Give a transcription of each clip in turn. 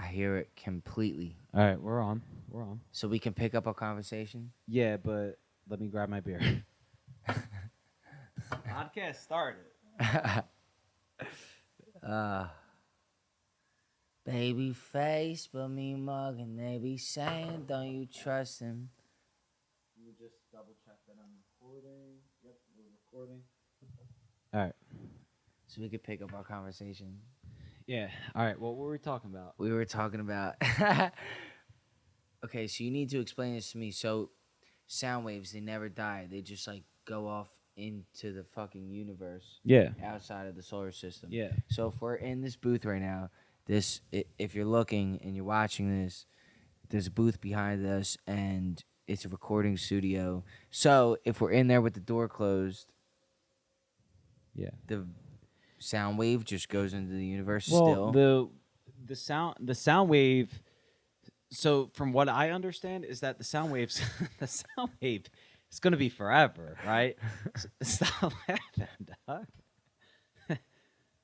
hear it completely. All right, we're on. So we can pick up our conversation? Yeah, but let me grab my beer. Podcast started. Baby face, but me mugging. They be saying, don't you trust him? Let me just double check that I'm recording. Yep, we're recording. All right. So we could pick up our conversation. Yeah. All right. What were we talking about? We were talking about... Okay, so you need to explain this to me. So sound waves, they never die. They just, like, go off into the fucking universe. Yeah. Outside of the solar system. Yeah. So if we're in this booth right now, if you're looking and you're watching this, there's a booth behind us, and it's a recording studio. So if we're in there with the door closed, Yeah. the sound wave just goes into the universe Well, still. the sound wave. So from what I understand is that the sound wave is going to be forever, right? Stop laughing, dog.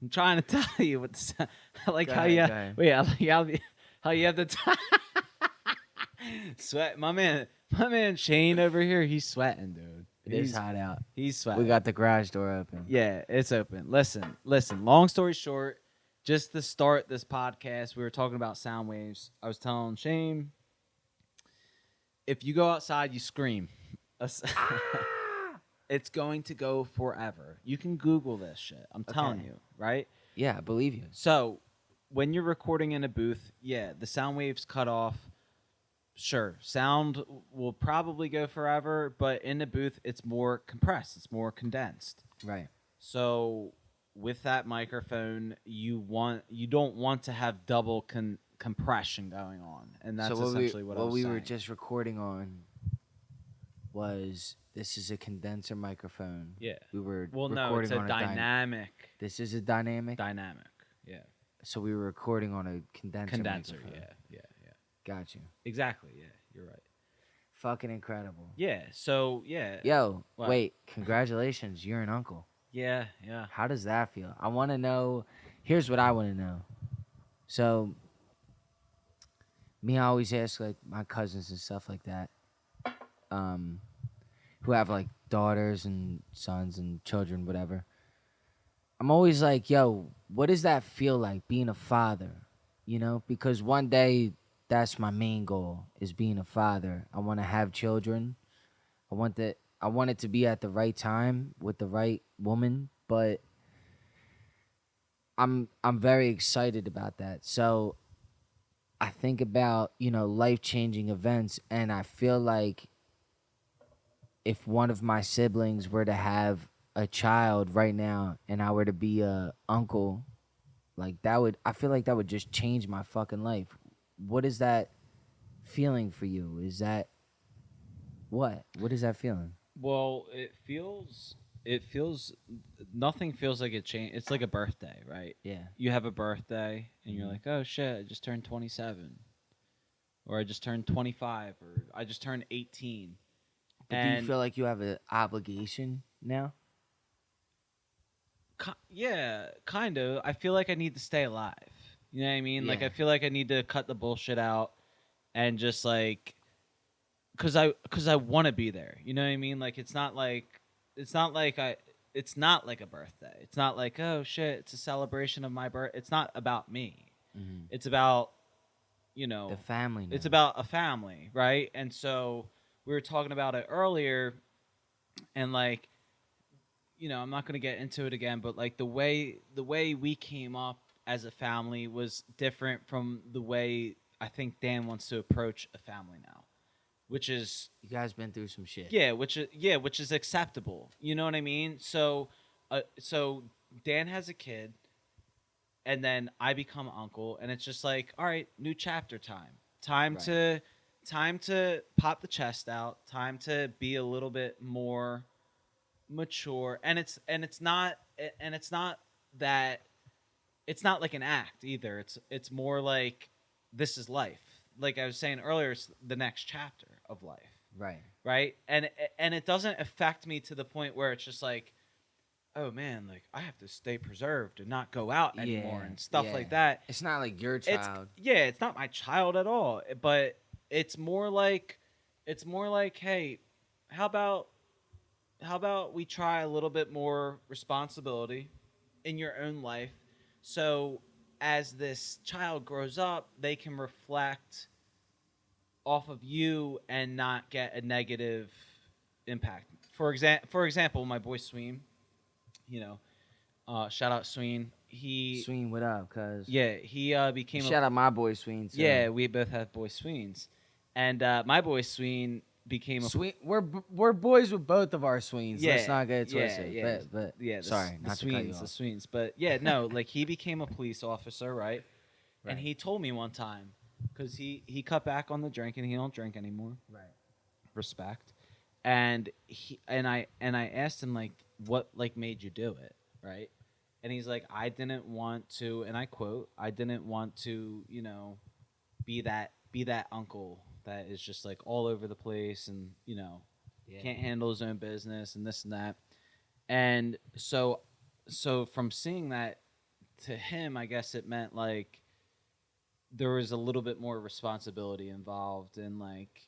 I'm trying to tell you what the sound. I like Go how ahead, you. Wait, I like how you have the time. Sweat, my man Shane over here. He's sweating, dude. It's hot out. He's sweating. We got the garage door open. Yeah, it's open. Listen. Long story short, just to start this podcast, we were talking about sound waves. I was telling Shane, if you go outside, you scream. It's going to go forever. You can Google this shit. I'm telling you, right? Yeah, I believe you. So when you're recording in a booth, yeah, the sound waves cut off. Sure, sound will probably go forever, but in the booth, it's more compressed. It's more condensed. Right. So with that microphone, you don't want to have double compression going on, and that's essentially what I was saying. What we were just recording on was this is a condenser microphone. Yeah. We were no, recording it's a on dynamic. This is a dynamic. Dynamic. Yeah. So we were recording on a condenser. Condenser. Microphone. Yeah. Got you. Exactly. Yeah, you're right. Fucking incredible. Yeah. So yeah. Yo, What? wait. Congratulations, you're an uncle. Yeah. How does that feel? I want to know. Here's what I want to know. So, I always ask like my cousins and stuff like that, who have like daughters and sons and children, whatever. I'm always like, yo, what does that feel like being a father? You know, because one day that's my main goal is being a father. I want to have children. I want it to be at the right time with the right woman, but I'm very excited about that. So I think about, life-changing events, and I feel like if one of my siblings were to have a child right now and I were to be a uncle, like I feel like that would just change my fucking life. What is that feeling for you? Is that what? What is that feeling? Well, it feels nothing feels like it changed. It's like a birthday, right? Yeah. You have a birthday and you're like, oh shit, I just turned 27, or I just turned 25, or I just turned 18. But do you feel like you have an obligation now? Yeah, kind of. I feel like I need to stay alive. You know what I mean? Yeah. Like, I feel like I need to cut the bullshit out and just, like, because I want to be there. You know what I mean? Like, it's not like a birthday. It's not like, oh, shit, it's a celebration of my birth. It's not about me. Mm-hmm. It's about, the family now. It's about a family, right? And so we were talking about it earlier, and, like, I'm not going to get into it again, but, like, the way we came up as a family was different from the way I think Dan wants to approach a family now, which is, you guys been through some shit. which is acceptable. You know what I mean? So Dan has a kid, and then I become uncle, and it's just like, all right, new chapter time Right. to pop the chest out, time to be a little bit more mature, and it's not that. It's not like an act either. It's more like, this is life. Like I was saying earlier, it's the next chapter of life. Right. Right? And it doesn't affect me to the point where it's just like, oh man, like I have to stay preserved and not go out anymore Yeah, and stuff yeah. like that. It's not like your It's child. yeah, it's not my child at all, but it's more like hey, how about we try a little bit more responsibility in your own life, so as this child grows up, they can reflect off of you and not get a negative impact. For example, my boy Sweem, you know, shout out Sween. Sween, what up, cuz? He became a Shout out my boy Sween, too. yeah. We both have boy Sweens, and my boy Sween became a Sween, we're boys with both of our Sweens. Let's yeah not get it yeah twisted. yeah But yeah. sorry, The not to cut you Sweens, the off. Sweens, but yeah, no, like he became a police officer, right? And Right. he told me one time because he cut back on the drinking. He don't drink anymore. Right. Respect. And I asked him like what like made you do it, right? And he's like, I didn't want to, and I quote, I didn't want to, be that uncle that is just like all over the place and Yeah. can't handle his own business and this and that. And so from seeing that, to him, I guess it meant like there was a little bit more responsibility involved, and like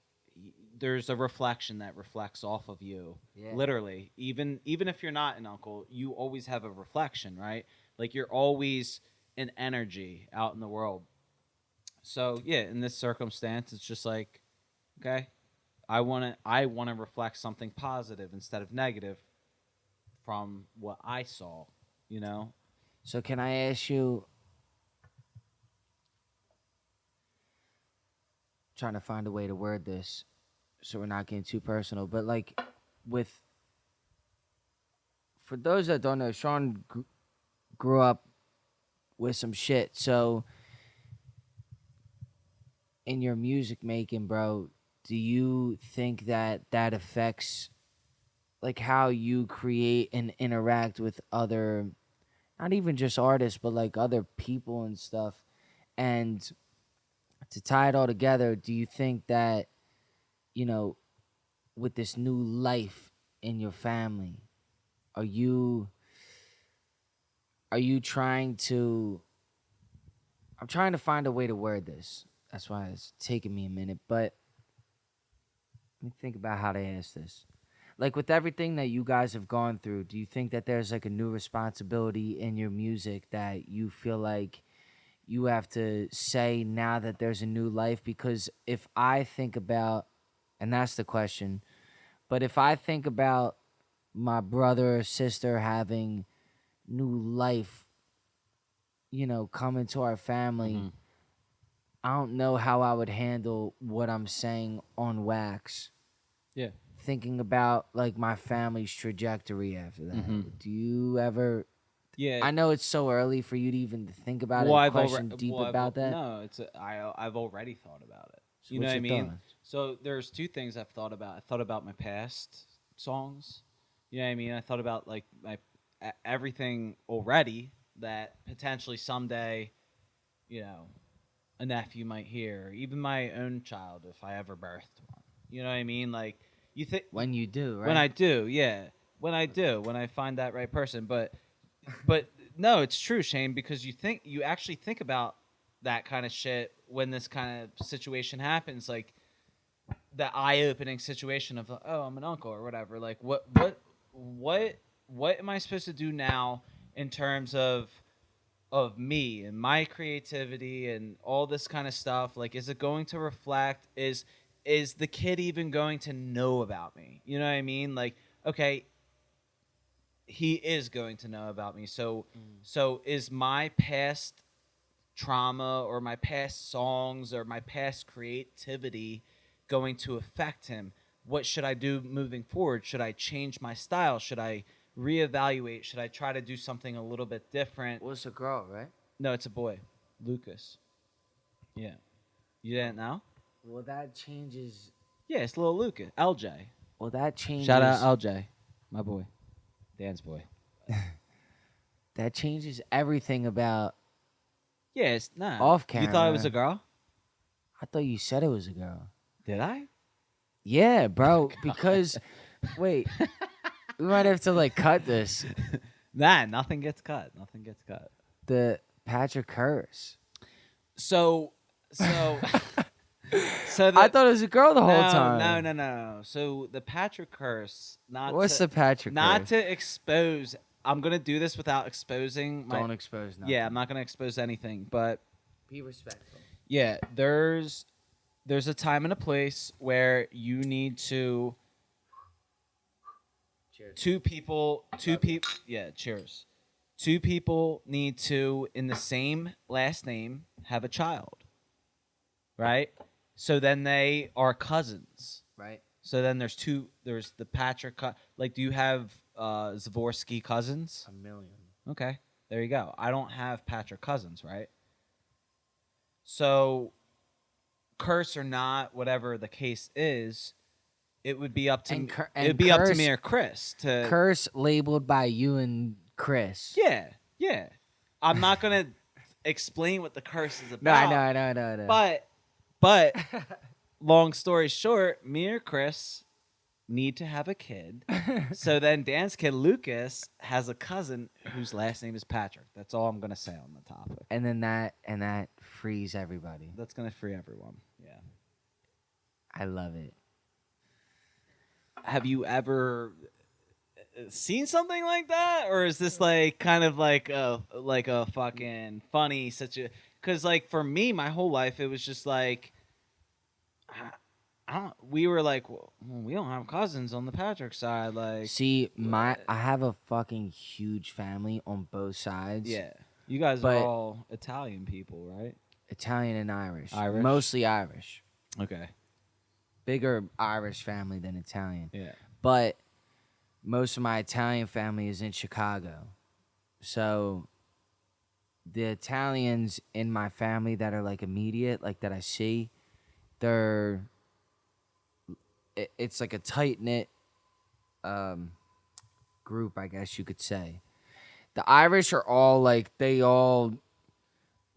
there's a reflection that reflects off of you. Yeah. Literally, even if you're not an uncle, you always have a reflection, right? Like you're always an energy out in the world. So yeah, in this circumstance, it's just like, okay, I want to reflect something positive instead of negative from what I saw, you know. So can I ask you? Trying to find a way to word this, so we're not getting too personal. But like, with for those that don't know, Sean grew up with some shit. So in your music making, bro, do you think that that affects like how you create and interact with other, not even just artists, but like other people and stuff? And to tie it all together, do you think that, you know, with this new life in your family, are you trying to, I'm trying to find a way to word this. That's why it's taking me a minute, but let me think about how to ask this. Like with everything that you guys have gone through, do you think that there's like a new responsibility in your music that you feel like you have to say now that there's a new life? Because if I think about, and that's the question, but if I think about my brother or sister having new life, come into our family, Mhm. I don't know how I would handle what I'm saying on wax. Yeah. Thinking about like my family's trajectory after that. Mhm. Do you ever? Yeah. I know it's so early for you to even think about it. I've Question deep about that. No, I've already thought about it. So You know what's what I your mean? thoughts? So there's two things I've thought about. I thought about my past songs. You know what I mean? I thought about like my everything already that potentially someday, a nephew might hear, or even my own child if I ever birthed one. You know what I mean? Like you think When you do, right? when I do, yeah. When I find that right person, but no, it's true, Shane, because you actually think about that kind of shit when this kind of situation happens, like the eye-opening situation of oh, I'm an uncle or whatever. Like what am I supposed to do now in terms of me and my creativity and all this kind of stuff? Like, is it going to reflect? Is the kid even going to know about me? You know what I mean? Like, okay, he is going to know about me. So is my past trauma or my past songs or my past creativity going to affect him? What should I do moving forward? Should I change my style? Should I reevaluate? Should I try to do something a little bit different? Well, it's a girl, right? No, it's a boy, Lucas. Yeah, you didn't know? Well, that changes. Yeah, it's little Lucas, LJ. Well, that changes. Shout out LJ, my boy, Dan's boy. That changes everything about. Yeah, it's not. Off You thought it was camera. a girl? I thought you said it was a girl. Did I? Yeah, bro. God. Because wait, we might have to like cut this. Nah, nothing gets cut. Nothing gets cut. The Patrick curse. So, so, so I thought it was a girl the whole no, time. no. So the Patrick curse, What's the Patrick not curse? to expose. I'm gonna do this without exposing my. Don't expose nothing. Yeah, I'm not gonna expose anything, but Be respectful. yeah, there's a time and a place where you need to. Cheers. Two people. Yeah, cheers. Two people need to, in the same last name, have a child. Right? So then they are cousins. Right? So then there's the Patrick, like, do you have Zavorsky cousins? 1,000,000. Okay, there you go. I don't have Patrick cousins, right? So, curse or not, whatever the case is, it would be up to it would be up to me or Chris to curse labeled by you and Chris. Yeah. I'm not gonna explain what the curse is No, about. no. But long story short, me or Chris need to have a kid. So then Dan's kid Lucas has a cousin whose last name is Patrick. That's all I'm gonna say on the topic. And then that frees everybody. That's gonna free everyone. Yeah. I love it. Have you ever seen something like that, or is this like kind of like a fucking funny because like for me my whole life it was just like we were like, well, we don't have cousins on the Patrick side, like. See, I have a fucking huge family on both sides. Yeah, you guys are all Italian people, right? Italian and Irish. Irish? Mostly Irish. Okay. Bigger Irish family than Italian. Yeah. But most of my Italian family is in Chicago. So the Italians in my family that are like immediate, like that I see, it's like a tight-knit group, I guess you could say. The Irish are all like,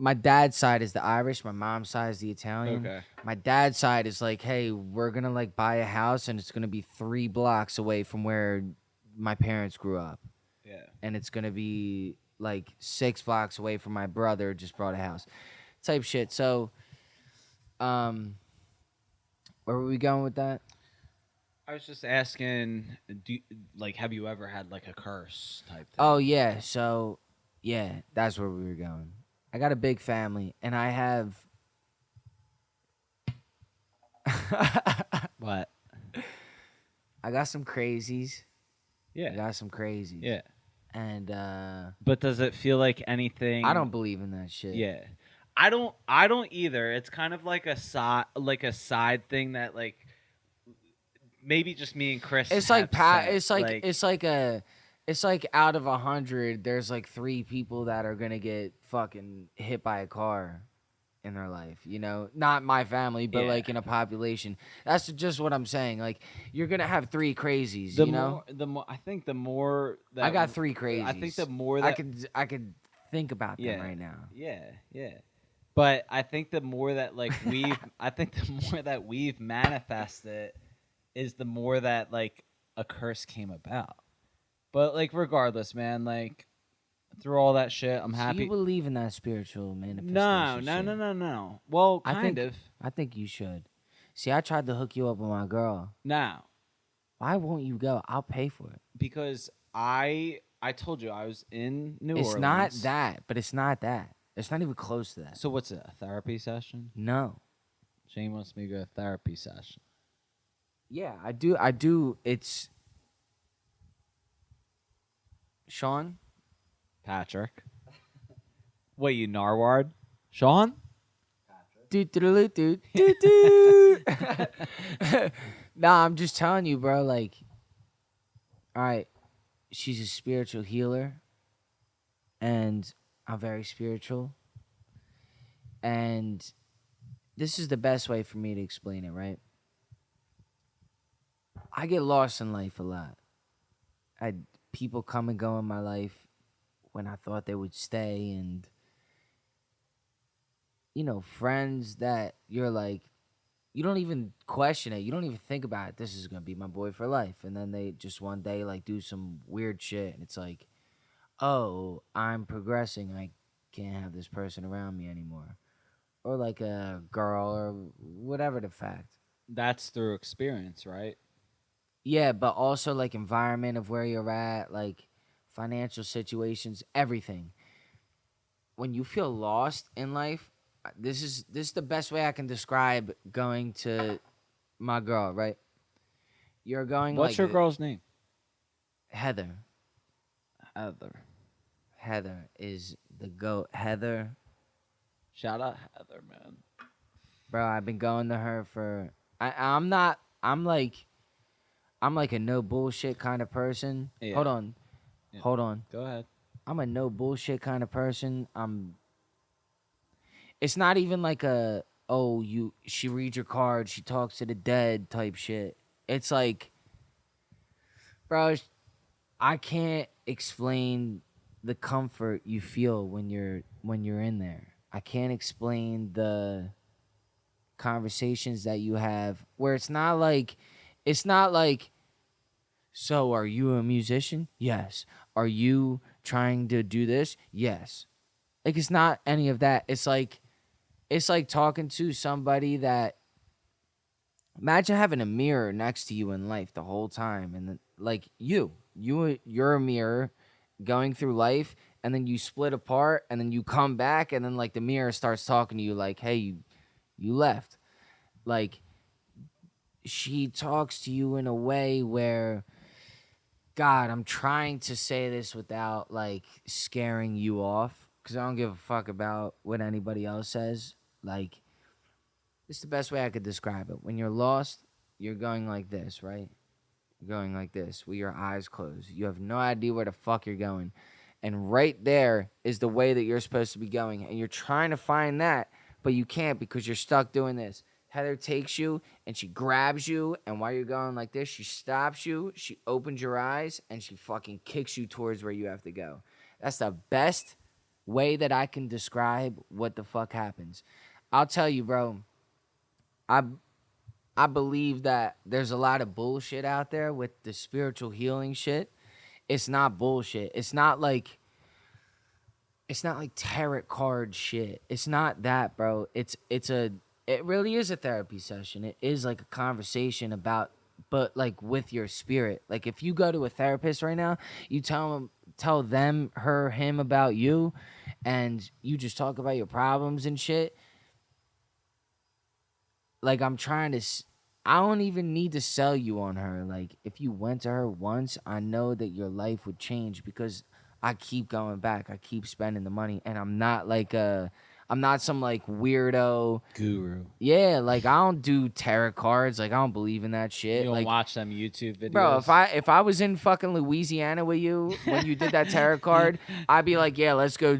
my dad's side is the Irish, my mom's side is the Italian. Okay. My dad's side is like, hey, we're going to like buy a house and it's going to be 3 blocks away from where my parents grew up. Yeah. And it's going to be like 6 blocks away from my brother just bought a house. Type shit. So, where were we going with that? I was just asking, have you ever had like a curse type thing? Oh, yeah. So, yeah, that's where we were going. I got a big family, and I have... What? I got some crazies. Yeah. I got some crazies. Yeah. And, but does it feel like anything? I don't believe in that shit. Yeah. I don't either. It's kind of like a side thing that like maybe just me and Chris. It's like it's like out of 100, there's like 3 people that are gonna get fucking hit by a car in their life. You know, not my family, but like in a population. That's just what I'm saying. Like you're gonna have 3 crazies. The more I think the more that I got 3 crazies. I think the more that I could think about them right now. Yeah. But I think the more that like we've manifested is the more that like a curse came about. But like regardless, man, like through all that shit, I'm happy. So you believe in that spiritual manifestation? No. Well, kind of. I think you should. See, I tried to hook you up with my girl. Now, why won't you go? I'll pay for it. Because I told you I was in New Orleans. It's not that, but it's not that. It's not even close to that. So what's it? A therapy session? No. Shane wants me to go to a therapy session. Yeah, I do. It's Sean? Patrick. What, you Narwhal? Sean? Dude. Nah, I'm just telling you, bro. Like, all right, she's a spiritual healer, and I'm very spiritual. And this is the best way for me to explain it, right? I get lost in life a lot. People come and go in my life when I thought they would stay, and friends that you're like, you don't even question it. You don't even think about it. This is gonna be my boy for life, and then they just one day like do some weird shit, and it's like, oh, I'm progressing. I can't have this person around me anymore. Or like a girl or whatever the fact. That's through experience, right? Yeah, but also like environment of where you're at, like financial situations, everything. When you feel lost in life, this is the best way I can describe going to my girl, right? You're going What's like your girl's name? Heather. Heather. Heather is the goat. Heather, Shout out Heather, man. bro, I've been going to her for I'm not I'm like a no bullshit kind of person. Yeah. Hold on. Yeah. Hold on. Go ahead. I'm a no bullshit kind of person. It's not even like a oh she reads your cards, she talks to the dead type shit. It's like, bro, I can't explain the comfort you feel when you're in there. I can't explain the conversations that you have where it's not like so are you a musician? Yes. Are you trying to do this? Yes. Like it's not any of that. It's like talking to somebody that imagine having a mirror next to you in life the whole time and then like you're a mirror going through life and then you split apart and then you come back and then like the mirror starts talking to you like hey you left. Like she talks to you in a way where God, I'm trying to say this without like scaring you off because I don't give a fuck about what anybody else says. Like, it's the best way I could describe it. When you're lost, you're going like this, right? You're going like this with your eyes closed. You have no idea where the fuck you're going. And right there is the way that you're supposed to be going. And you're trying to find that, but you can't because you're stuck doing this. Heather takes you and she grabs you, and while you're going like this, she stops you, she opens your eyes, and she fucking kicks you towards where you have to go. That's the best way that I can describe what the fuck happens. I'll tell you, bro, I believe that there's a lot of bullshit out there with the spiritual healing shit. It's not bullshit. It's not like tarot card shit. It's not that, bro. It really is a therapy session. It is like a conversation about but like with your spirit. Like if you go to a therapist right now, you tell them, her, him about you and you just talk about your problems and shit. Like I don't even need to sell you on her. Like if you went to her once, I know that your life would change because I keep going back. I keep spending the money and I'm not some like weirdo Guru. yeah, like I don't do tarot cards. Like I don't believe in that You shit. don't Like, watch them YouTube videos. bro, if I was in fucking Louisiana with you when you did that tarot card, I'd be like, yeah, let's go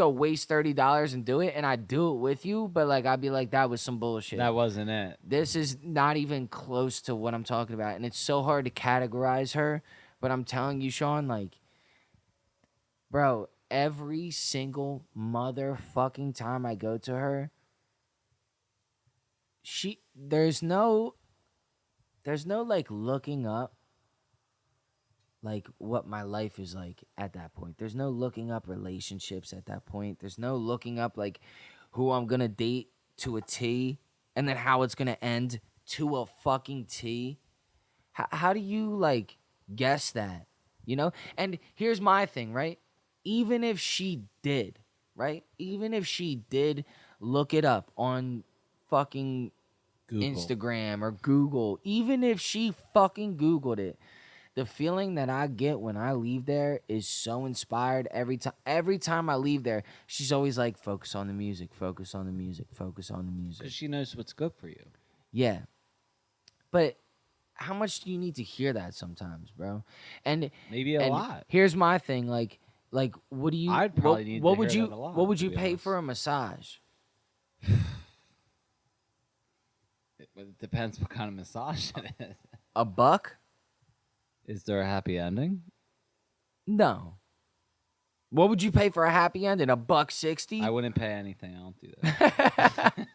waste $30 and do it, and I'd do it with you. But like, I'd be like, that was some bullshit. That wasn't it. This is not even close to what I'm talking about, and it's so hard to categorize her. But I'm telling you, Sean, like, bro, every single motherfucking time I go to her, there's no like looking up like what my life is like at that point. There's no looking up relationships at that point. There's no looking up like who I'm gonna date to a T and then how it's gonna end to a fucking T. How do you like guess that? You know? And here's my thing, right? Even if she did, right? Even if she did look it up on fucking Google. Instagram or Google, even if she fucking Googled it, the feeling that I get when I leave there is so inspired every time. Every time I leave there, she's always like, focus on the music, focus on the music, focus on the music. Because she knows what's good for you. Yeah. But how much do you need to hear that sometimes, bro? And Maybe a lot. Here's my thing, like what do you I'd probably need to hear that a lot, what would to you be pay honest. for a massage? It depends what kind of massage it is. $1? Is there a happy ending? No. What would you pay for a happy ending? $1.60? I wouldn't pay anything. I don't do that.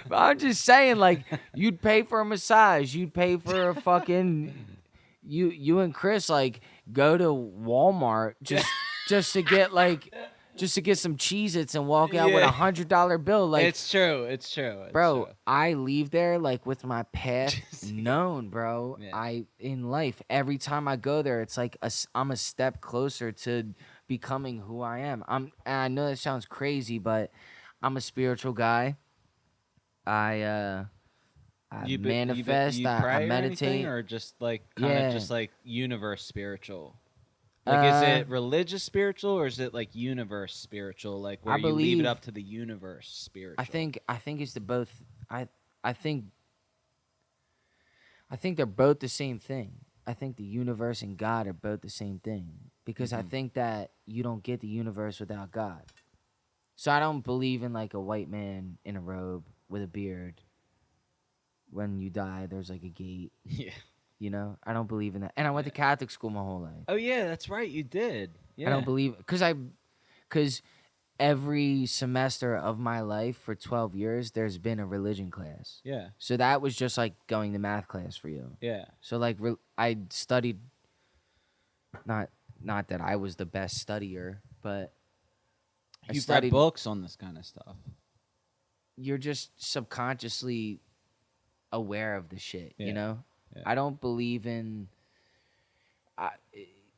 But I'm just saying, like, you'd pay for a massage, you'd pay for a fucking you and Chris like go to Walmart just to get like just to get some Cheez-Its and walk out with Yeah. $100 bill. Like, It's true. It's true. It's bro, true. I leave there like with my path Just- known, bro. Yeah. I in life every time I go there, it's like I'm a step closer to becoming who I am. And I know that sounds crazy, but I'm a spiritual guy. I manifest. You I pray or anything, meditate. or just like kind of Yeah. just like universe spiritual. Like, is Uh, it religious spiritual or is it like universe spiritual? Like where I you leave it believe. up to the universe spiritual. I think it's the both. I think they're both the same thing. I think the universe and God are both the same thing because I Mhm. think that you don't get the universe without God. So I don't believe in like a white man in a robe with a beard. When you die, there's like a gate. Yeah. You know, I don't believe in that. And I went to Catholic school my whole life. Oh yeah, that's right. You did. Yeah. I don't believe because every semester of my life for 12 years, there's been a religion class. Yeah. So that was just like going to math class for you. Yeah. So like I studied, not that I was the best studier, but I You've studied. read books on this kind of stuff. You're just subconsciously aware of the shit, Yeah. you know? Yeah. I don't believe in.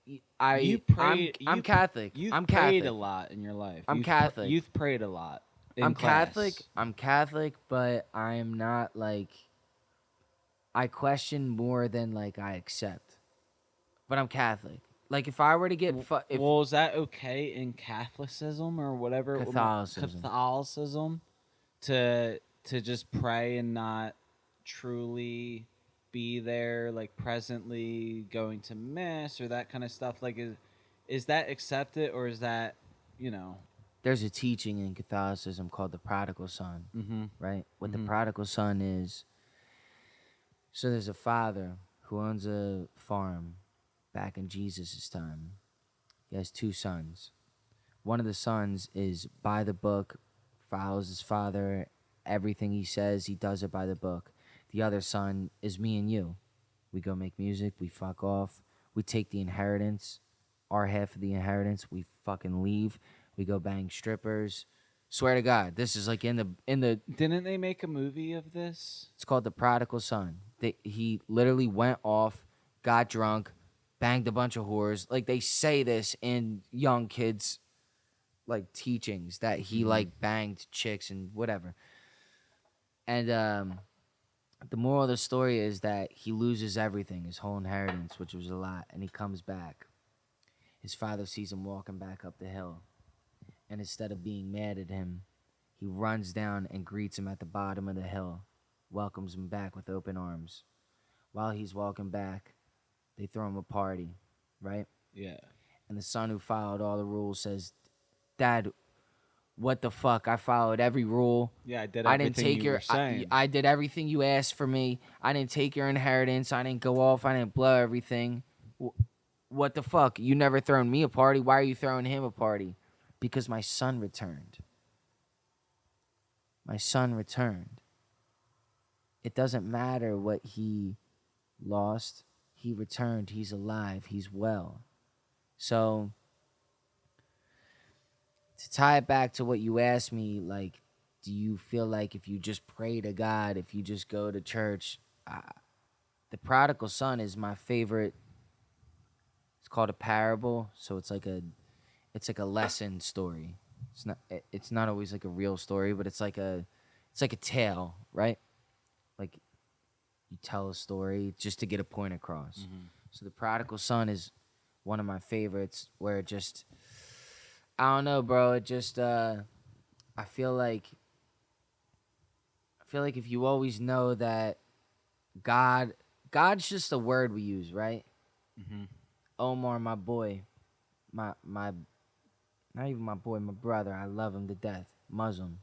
You prayed. I'm Catholic. You've I'm prayed Catholic. a lot in your life. I'm Catholic. You've prayed a lot. In I'm class. Catholic. I'm Catholic, but I am not like. I question more than like I accept. But I'm Catholic. Like if I were to get Well, is that okay in Catholicism or whatever? Catholicism. Catholicism, to just pray and not truly be there, like presently going to mass or that kind of stuff. Like, is that accepted or is that, you know? there's a teaching in Catholicism called the Prodigal Son, Mm-hmm. right? What the Mhm. Prodigal Son is. So there's a father who owns a farm back in Jesus' time. He has two sons. One of the sons is by the book, follows his father. Everything he says, he does it by the book. The other son is me and you. We go make music. We fuck off. We take the inheritance, our half of the inheritance. We fucking leave. We go bang strippers. Swear to God, this is like in the. Didn't they make a movie of this? It's called The Prodigal Son. He literally went off, got drunk, banged a bunch of whores. Like they say this in young kids, like teachings that he like banged chicks and whatever. And the moral of the story is that he loses everything, his whole inheritance, which was a lot, and he comes back. His father sees him walking back up the hill, and instead of being mad at him, he runs down and greets him at the bottom of the hill, welcomes him back with open arms. While he's walking back, they throw him a party, right? Yeah. And the son who followed all the rules says, "Dad, what the fuck? I followed every rule. Yeah, I did. I didn't take you your. were saying. I did everything you asked for me. I didn't take your inheritance. I didn't go off. I didn't blow everything. What the fuck? You never thrown me a party. Why are you throwing him a party? Because my son returned. My son returned. It doesn't matter what he lost. He returned. He's alive. He's well. So to tie it back to what you asked me, like, do you feel like if you just pray to God, if you just go to church, the prodigal son is my favorite. It's called a parable, so it's like a lesson story. It's not always like a real story, but it's like a tale, right? Like you tell a story just to get a point across. Mm-hmm. So the prodigal son is one of my favorites, where it just, I don't know, bro. It just I feel like if you always know that God's just a word we use, right? Mm-hmm. Omar, my boy, my not even my boy, my brother. I love him to death. Muslim.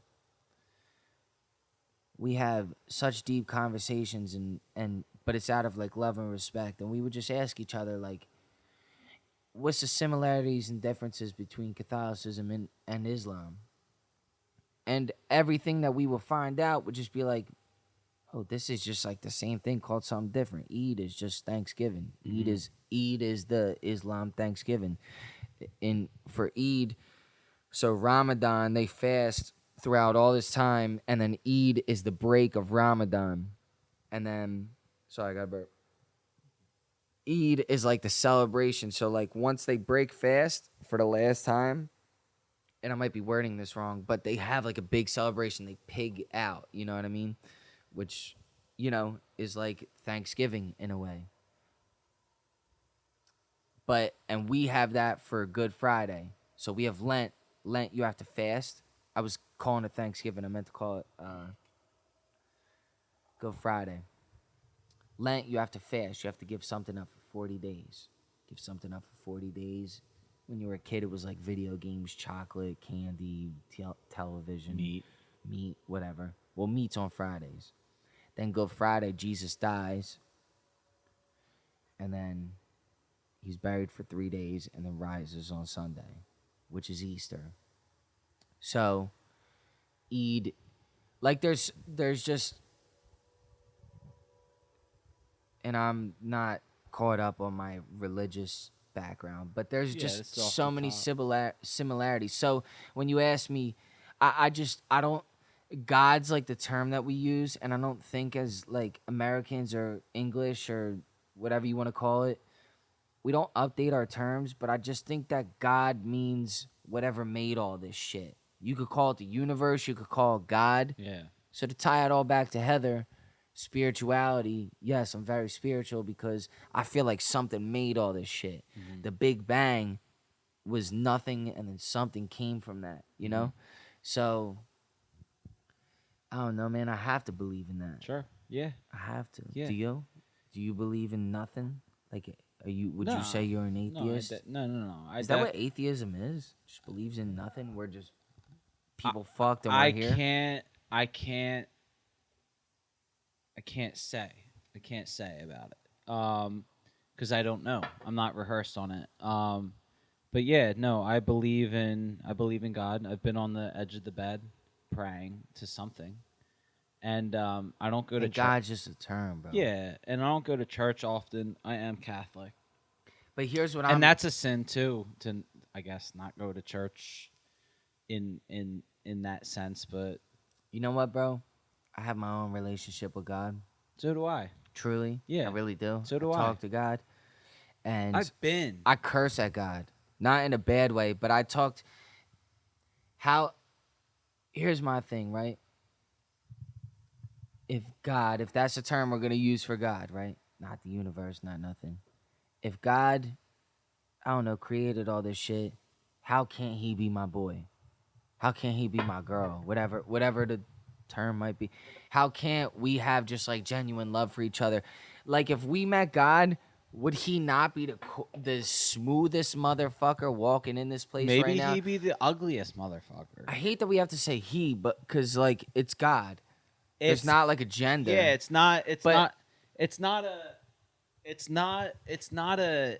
We have such deep conversations and but it's out of like love and respect, and we would just ask each other like, what's the similarities and differences between Catholicism and Islam? And everything that we will find out would just be like, oh, this is just like the same thing called something different. Eid is just Thanksgiving. Eid is the Islam Thanksgiving. For Eid, so Ramadan, they fast throughout all this time, and then Eid is the break of Ramadan. And then, sorry, I got a burp. Eid is like the celebration. So like once they break fast for the last time, and I might be wording this wrong, but they have like a big celebration. They pig out, you know what I mean? Which, is like Thanksgiving in a way. And we have that for Good Friday. So we have Lent. Lent, you have to fast. I was calling it Thanksgiving. I meant to call it Good Friday. Lent, you have to fast. You have to give something up for 40 days. Give something up for 40 days. When you were a kid, it was like video games, chocolate, candy, television. Meat, whatever. Well, meat's on Fridays. Then Good Friday, Jesus dies. And then he's buried for 3 days and then rises on Sunday, which is Easter. So, Eid, like there's just, and I'm not caught up on my religious background, but there's just so many similarities. So when you ask me, I don't, God's like the term that we use, and I don't think as like Americans or English or whatever you want to call it, we don't update our terms, but I just think that God means whatever made all this shit. You could call it the universe, you could call it God. Yeah. So to tie it all back to Heather, spirituality, yes, I'm very spiritual because I feel like something made all this shit. Mm-hmm. The Big Bang was nothing, and then something came from that, you know? So, I don't know, man. I have to believe in that. Sure. Yeah. I have to. Yeah. Do you? Do you believe in nothing? Like, would you say you're an atheist? No. Is that what atheism is? Just believes in nothing? We're just people fucked and we're here? I can't say. I can't say about it. Because I don't know. I'm not rehearsed on it. But yeah, no, I believe in God. I've been on the edge of the bed praying to something. And I don't go to church. God's just a term, bro. Yeah, and I don't go to church often. I am Catholic. But here's what And that's a sin too, to I guess not go to church in that sense, but you know what, bro? I have my own relationship with God. So do I. Truly. Yeah. I really do. So do I. Talk to God. And I curse at God. Not in a bad way, but I talked here's my thing, right? If that's a term we're going to use for God, right? Not the universe, not nothing. If God, I don't know, created all this shit, how can't he be my boy? How can't he be my girl? Whatever the term might be. How can't we have just like genuine love for each other? Like if we met God, would he not be the smoothest motherfucker walking in this place right now? Maybe he'd be the ugliest motherfucker. I hate that we have to say he, but because like it's God. It's not like a gender. Yeah, it's not a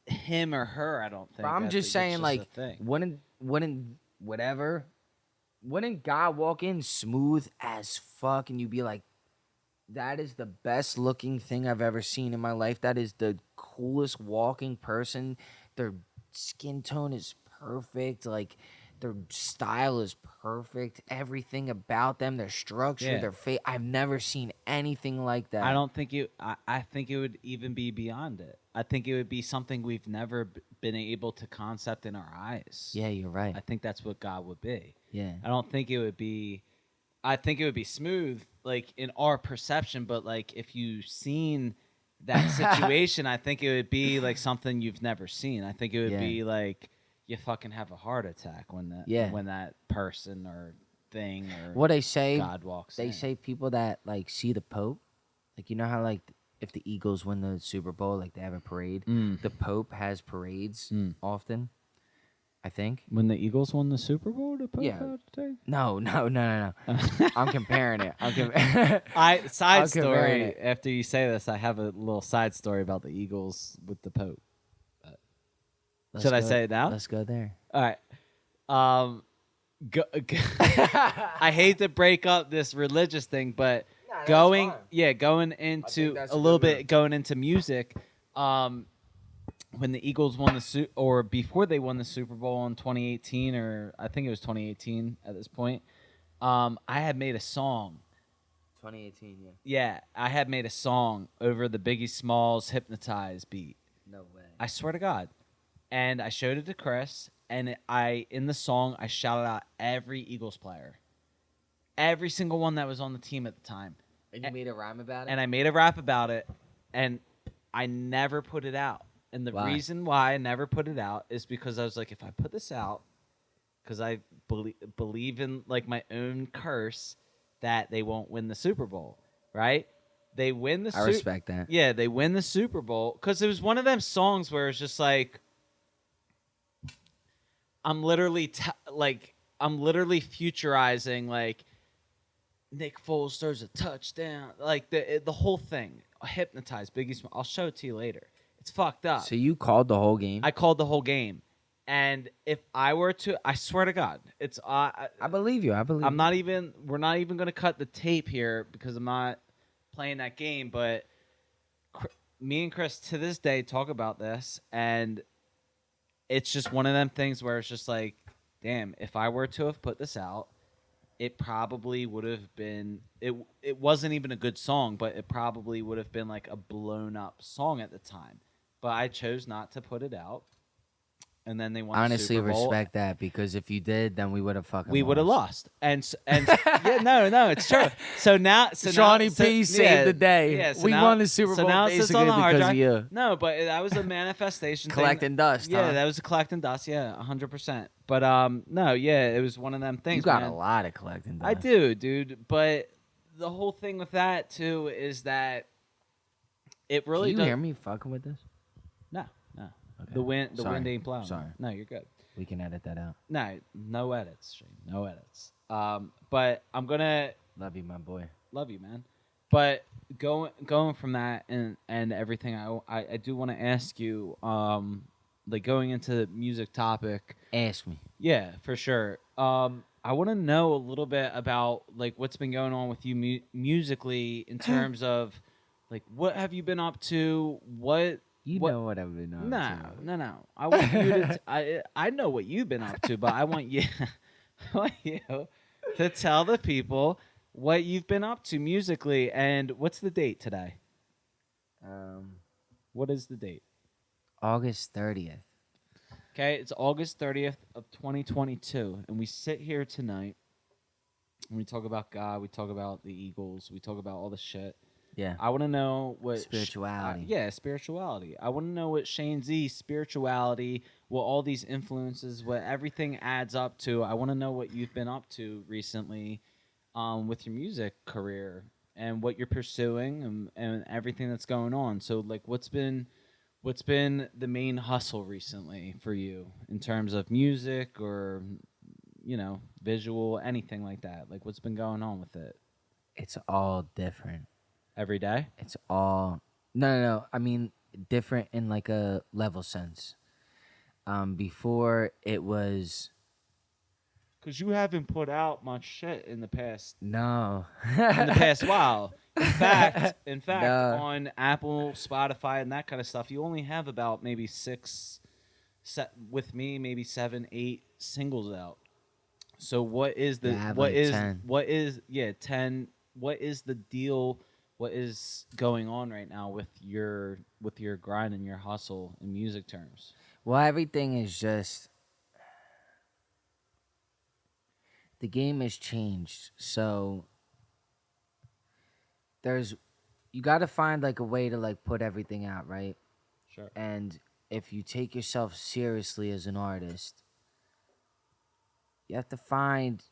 him or her, I don't think. But I'm just saying, like, wouldn't God walk in smooth as fuck and you'd be like, that is the best looking thing I've ever seen in my life. That is the coolest walking person. Their skin tone is perfect. Like, their style is perfect. Everything about them, their structure, their face. I've never seen anything like that. I don't think I think it would even be beyond it. I think it would be something we've never been able to concept in our eyes. Yeah, you're right. I think that's what God would be. Yeah. I don't think it would be. I think it would be smooth, like in our perception. But like if you've seen that situation, I think it would be like something you've never seen. I think it would be like you fucking have a heart attack when that person or thing or what they say. God walks. They say people that like see the Pope, like you know how like if the Eagles win the Super Bowl, like they have a parade. The Pope has parades often. I think when the Eagles won the Super Bowl, the Pope had a No. I'm comparing it. Side story. After you say this, I have a little side story about the Eagles with the Pope. Should I say it now? Let's go there. All right. I hate to break up this religious thing, but Nah, going fine. going into that's a a little good bit going into music, when the Eagles won or before they won the Super Bowl in 2018, or I think it was 2018 at this point, I had made a song. 2018, yeah. Yeah, I had made a song over the Biggie Smalls "Hypnotize" beat. No way. I swear to God. And I showed it to Chris, and in the song I shouted out every Eagles player, every single one that was on the team at the time, And you made a rhyme about it? and I made a rap about it, and I never put it out. And the Why? reason why I never put it out is because I was like, if I put this out, because I believe in like my own curse that they won't win the Super Bowl, right? They win the I respect that. Yeah, they win the Super Bowl because it was one of them songs where it's just like I'm literally futurizing like Nick Foles throws a touchdown, like the whole thing. Hypnotized Biggie Smalls. I'll show it to you later. It's fucked up. So you called the whole game? I called the whole game, and if I were to, I swear to God, it's I believe you. I believe. I'm not even. We're not even gonna cut the tape here because I'm not playing that game. But me and Chris to this day talk about this, and it's just one of them things where it's just like, damn, if I were to have put this out, it probably would have been. It wasn't even a good song, but it probably would have been like a blown up song at the time. But I chose not to put it out. And then they won the Honestly, Super Bowl. respect that, because if you did, then we would have fucking. We would have lost. And yeah, no, it's true. So now, Shawnee P saved the day. Yeah, so we now, won the Super Bowl now it sits basically on the hard because drive. of you. No, but that was a manifestation thing. Collecting dust. Yeah, huh? that was a collecting dust. Yeah, 100%. But no, yeah, it was one of them things. You got man. a lot of collecting dust. I do, dude. But the whole thing with that too is that it really. Can you hear me fucking with this? No. Okay. The wind Sorry. ain't blowing. Sorry. No, you're good. We can edit that out. No edits, Shane. No edits. But I'm gonna Love you, my boy. love you, man. But going from that and everything, I do want to ask you, like going into the music topic. Ask me. Yeah, for sure. I want to know a little bit about like what's been going on with you musically in terms of like what have you been up to? What know what I've been on. No. I want you to. I know what you've been up to, but I want you, I want you to tell the people what you've been up to musically. And what's the date today? What is the date? August 30th. Okay, it's August 30th of 2022, and we sit here tonight and we talk about God, we talk about the Eagles, we talk about all the shit. Yeah. I want to know what Spirituality. Spirituality. I want to know what ShaneZ spirituality, what all these influences, what everything adds up to. I want to know what you've been up to recently, with your music career and what you're pursuing and everything that's going on. So, like, what's been the main hustle recently for you in terms of music or, visual, anything like that? Like, what's been going on with it? It's all different. Every day? It's all no. I mean, different in like a level sense. Before it was Because you haven't put out much shit in the past no. while. In fact, No. on Apple, Spotify, and that kind of stuff, you only have about maybe maybe 7, 8 singles out. So what is the Yeah, I have what like is 10. what is 10? What is the deal? What is going on right now with your grind and your hustle in music terms? Well, everything is just the game has changed. So you got to find like a way to like put everything out, right? Sure. And if you take yourself seriously as an artist, you have to find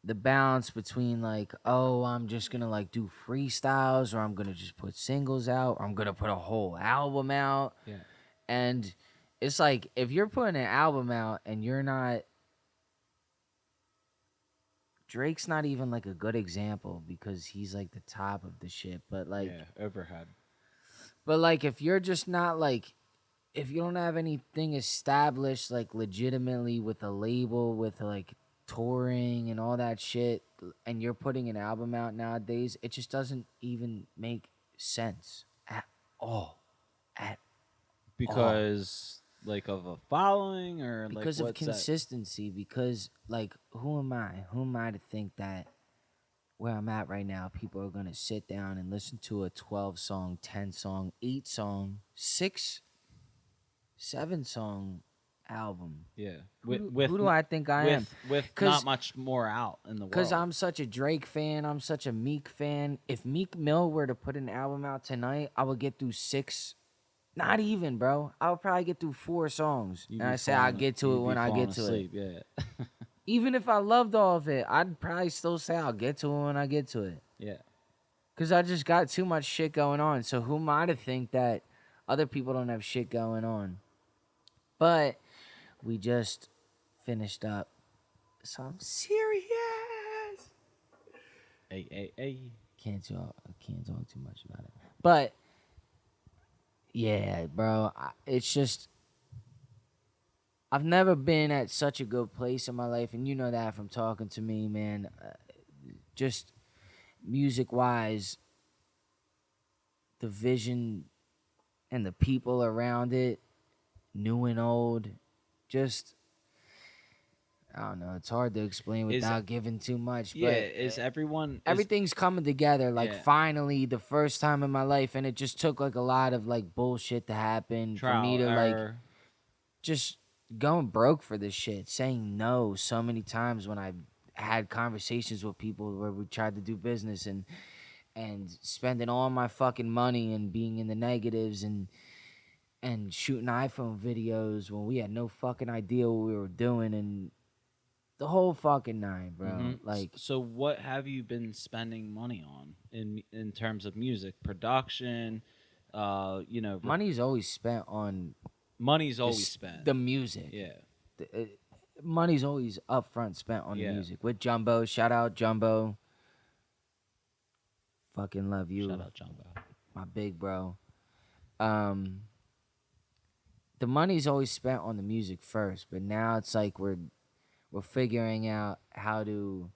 the balance between like, oh, I'm just gonna like do freestyles, or I'm gonna just put singles out, or I'm gonna put a whole album out. Yeah. And it's like, if you're putting an album out and you're not, Drake's not even like a good example because he's like the top of the shit. But like, overhead. But like, if you're just not like, if you don't have anything established like legitimately with a label, with like touring and all that shit, and you're putting an album out nowadays, it just doesn't even make sense at all. At all. Because like of a following or like Because of what's that? consistency, because like who am I? Who am I to think that where I'm at right now, people are gonna sit down and listen to a 12 song, 10 song, 8 song, 6, 7 song album? Yeah. Who do I think I am? With not much more out in the world. Because I'm such a Drake fan, I'm such a Meek fan. If Meek Mill were to put an album out tonight, I would get through 6. Not even, bro. I would probably get through 4 songs. You'd And be I say I'll falling- get to you'd it be when I falling get to asleep, it. Yeah. Even if I loved all of it, I'd probably still say I'll get to it when I get to it. Yeah. Because I just got too much shit going on. So who am I to think that other people don't have shit going on? But we just finished up some serious. Hey. Can't talk too much about it. But yeah, bro, it's just I've never been at such a good place in my life, and you know that from talking to me, man. Just music wise, the vision and the people around it, new and old, just I don't know. It's hard to explain without giving too much. Yeah, but is everyone everything's coming together. Like Yeah. finally, the first time in my life, and it just took like a lot of like bullshit to happen for me to like just going broke for this shit, saying no so many times when I had conversations with people where we tried to do business and spending all my fucking money and being in the negatives and shooting iPhone videos when we had no fucking idea what we were doing and the whole fucking nine, bro. Mhm. Like, so what have you been spending money on in terms of music production? money's always spent on Money's always spent. the music. Yeah. Money's always upfront spent on the Yeah. music. With Jumbo, shout out Jumbo. Fucking love you. Shout out Jumbo. My big bro. The money's always spent on the music first, but now it's like we're figuring out how to.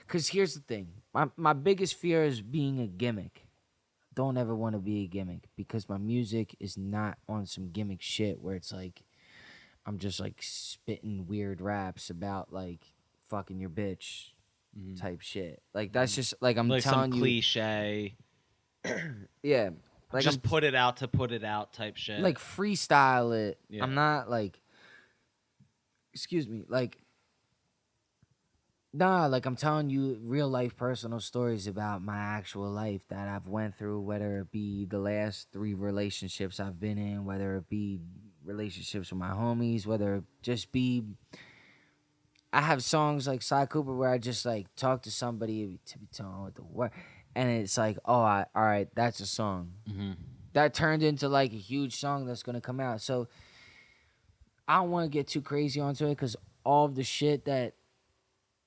Cause here's the thing, my biggest fear is being a gimmick. Don't ever want to be a gimmick because my music is not on some gimmick shit where it's like I'm just like spitting weird raps about like fucking your bitch type shit. Like that's just like I'm like telling some you, cliche. yeah. Like Just I'm put it out to put it out type shit. like freestyle it. Yeah. I'm not like, excuse me, like, nah, like I'm telling you real life personal stories about my actual life that I've went through, whether it be the last 3 relationships I've been in, whether it be relationships with my homies, whether it just be, I have songs like Cy Cooper where I just like talk to somebody to be telling what the word, and it's like, oh, all right, that's a song. Mhm. That turned into like a huge song that's gonna come out. So I don't want to get too crazy onto it because all of the shit that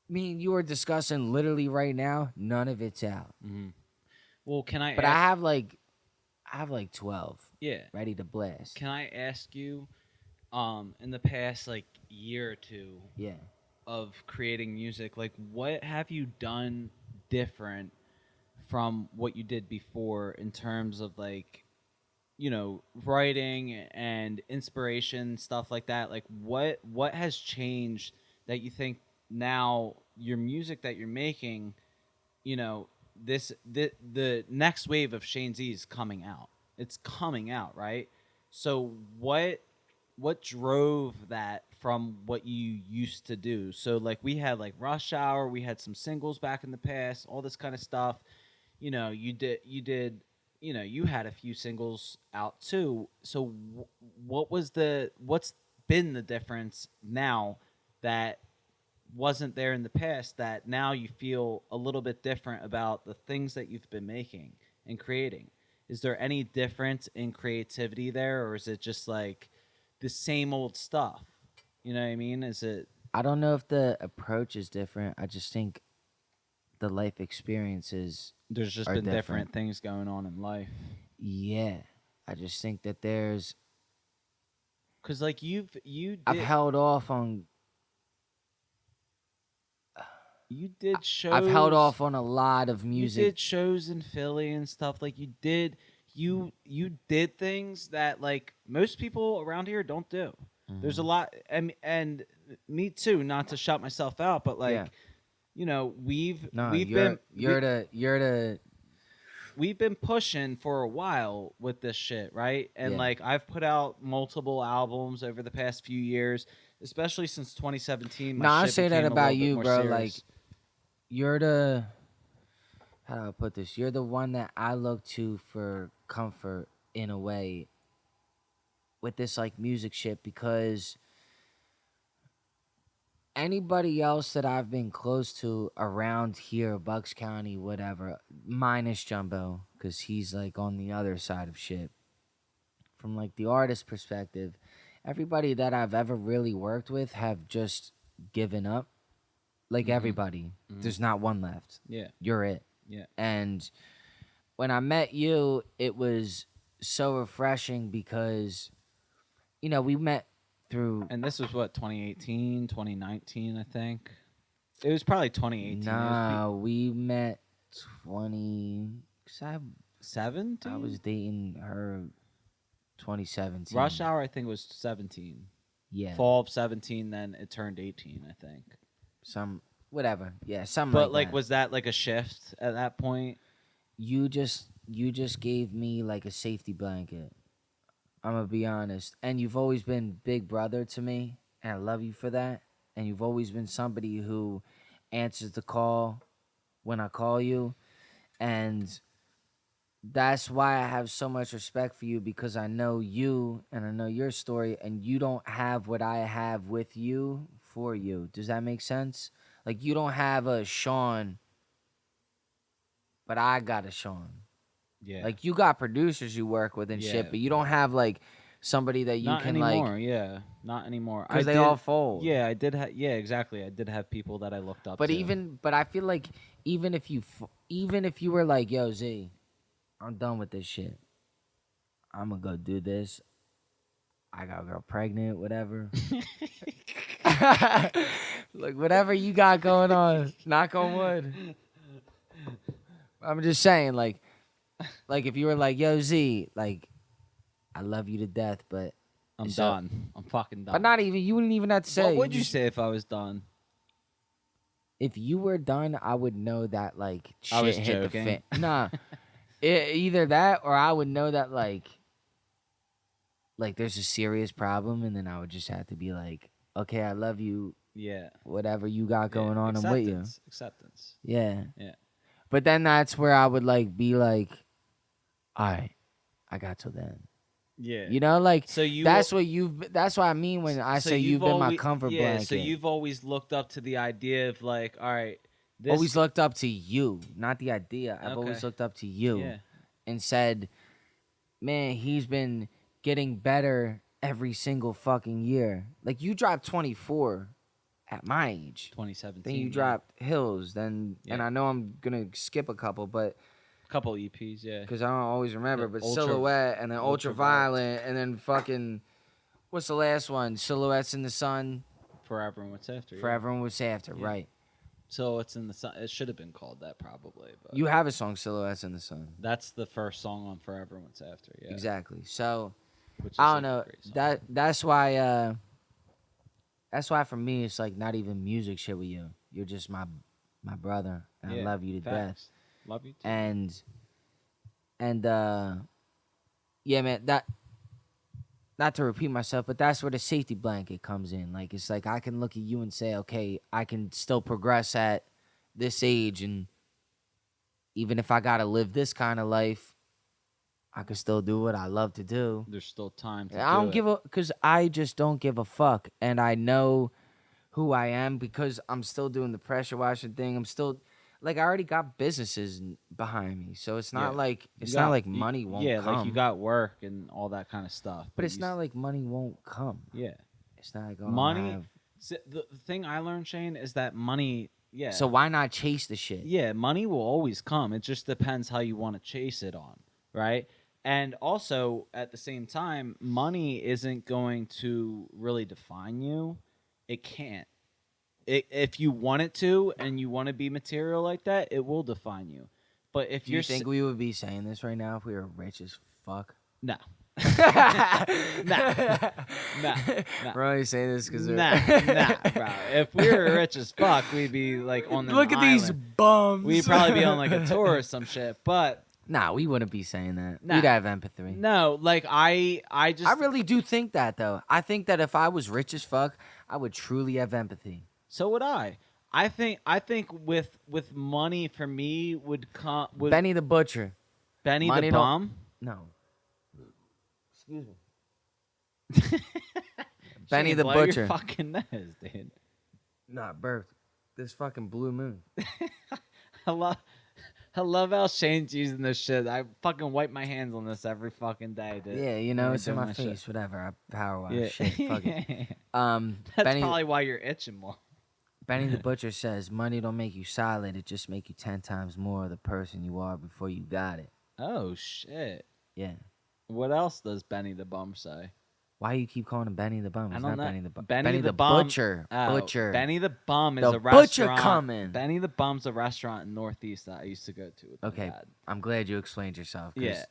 me and you are discussing literally right now, none of it's out. Well, can I? But I have like 12 yeah. ready to blast. Can I ask you, in the past like year or two Yeah. of creating music, like what have you done different from what you did before in terms of like, writing and inspiration, stuff like that? Like what has changed that you think now your music that you're making, the next wave of ShaneZ is coming out. It's coming out, right? So what drove that from what you used to do? So like we had like Rush Hour, we had some singles back in the past, all this kind of stuff. You did you had a few singles out too. So what's been the difference now that wasn't there in the past that now you feel a little bit different about the things that you've been making and creating? Is there any difference in creativity there, or is it just like the same old stuff? You know what I mean? Is it? I don't know if the approach is different. I just think the life experiences There's just are been different different things going on in life. Yeah. I just think that there's Cause like you I've did. held off on You did shows. I've held off on a lot of music. You did shows in Philly and stuff. Like you did things that like most people around here don't do. There's a lot, and me too. Not to shout myself out, but like, Yeah. you know, we've been pushing for a while with this shit, right? And Yeah. like I've put out multiple albums over the past few years, especially since 2017. No, I shit say that became a about little bit you, more bro. serious. Like, you're the, how do I put this? You're the one that I look to for comfort in a way with this like music shit, because anybody else that I've been close to around here, Bucks County, whatever, minus Jumbo, because he's like on the other side of shit. From like the artist perspective, everybody that I've ever really worked with have just given up. Like everybody, there's not one left. Yeah. You're it. Yeah. And when I met you, it was so refreshing because, you know, we met through. And this was what, 2018, 2019, I think. It was probably 2018. Nah, we met 20. 17. I was dating her 2017. Rush Hour, I think, was 17. Yeah. Fall of 17, then it turned 18, I think. Whatever. Yeah, something But like that. was that like a shift at that point? You just gave me like a safety blanket. I'm gonna be honest. And you've always been big brother to me, and I love you for that. And you've always been somebody who answers the call when I call you. And that's why I have so much respect for you, because I know you and I know your story, and you don't have what I have with you for you. Does that make sense? Like, you don't have a Sean, but I got a Sean. Yeah. Like, you got producers you work with and shit, but you don't have like somebody that you not can anymore, like. Yeah, not anymore. Because they all fold. Yeah, I did. Yeah, exactly. I did have people that I looked up. But to. but I feel like even if you were like, yo, Z, I'm done with this shit. I'm gonna go do this. I got a girl pregnant, whatever. Like, whatever you got going on, knock on wood. I'm just saying, like if you were like, yo, Z, like, I love you to death, but I'm done. I'm fucking done. But not even, you wouldn't even have to say. What would you say if I was done? If you were done, I would know that, like, shit I was hit joking. the fan. Nah. Either that, or I would know that, like there's a serious problem, and then I would just have to be like, okay, I love you. Yeah. Whatever you got going on, I'm with you. Acceptance. Yeah. Yeah. But then that's where I would, like, be like, all right, I got till then. Yeah. You know, like, so that's what I mean when I say you've been my comfort blanket. So you've always looked up to the idea of, like, all right, always looked up to you, not the idea. I've always looked up to you and said, man, he's been getting better every single fucking year. Like, you dropped 24 at my age. 2017. Then you dropped Hills. Then, and I know I'm going to skip a couple, but. Couple EPs, yeah. Because I don't always remember, but Silhouette, and then Ultraviolet, and then fucking, what's the last one? Silhouettes in the Sun. Forever and What's After. Forever and What's After, right. Silhouettes in the Sun. It should have been called that probably. But you have a song, Silhouettes in the Sun. That's the first song on Forever and What's After, yeah. Exactly. So, Which is I don't know. That's why for me, it's like not even music shit with you. You're just my brother, and I love you to death. Love you too. And yeah, man, that, not to repeat myself, but that's where the safety blanket comes in. Like, it's like I can look at you and say, okay, I can still progress at this age, and even if I gotta live this kind of life, I can still do what I love to do. There's still time to because I just don't give a fuck, and I know who I am because I'm still doing the pressure washing thing. I'm still, like, I already got businesses behind me, so it's not like money won't come. Yeah, like you got work and all that kind of stuff. But it's not like money won't come. Yeah, it's not like money. The thing I learned, Shane, is that money. Yeah. So why not chase the shit? Yeah, money will always come. It just depends how you want to chase it on, right? And also, at the same time, money isn't going to really define you. It can't. if you want it to and you want to be material like that, it will define you. But if Do you think we would be saying this right now if we were rich as fuck? no. Nah. Nah. We're only saying this because Nah, bro. If we were rich as fuck, we'd be like on the Look at these bums. We'd probably be on like a tour or some shit. But nah, we wouldn't be saying that. Nah. We'd have empathy. No, like I really do think that though. I think that if I was rich as fuck, I would truly have empathy. So would I. I think with money for me would come with Benny the Butcher. Benny money the Bum. No. Excuse me. Benny Shane, the blow Butcher. Your fucking nose, dude. Nah, birth. This fucking blue moon. I love how Shane's using this shit. I fucking wipe my hands on this every fucking day, dude. Yeah, you know, When it's I'm in my doing face. this Whatever. I power wash. Yeah. Shit. Fuck it. That's Benny, probably why you're itching more. Benny the Butcher says, money don't make you solid. It just make you 10 times more of the person you are before you got it. Oh, shit. Yeah. What else does Benny the Bum say? Why you keep calling him Benny the Bum? I It's don't not know. Benny the Bum. Benny the Bum- Butcher. Oh, Butcher. Benny the Bum is The a restaurant. Butcher coming. Benny the Bum's a restaurant in Northeast that I used to go to with Okay. my dad. I'm glad you explained yourself. 'Cause Yeah.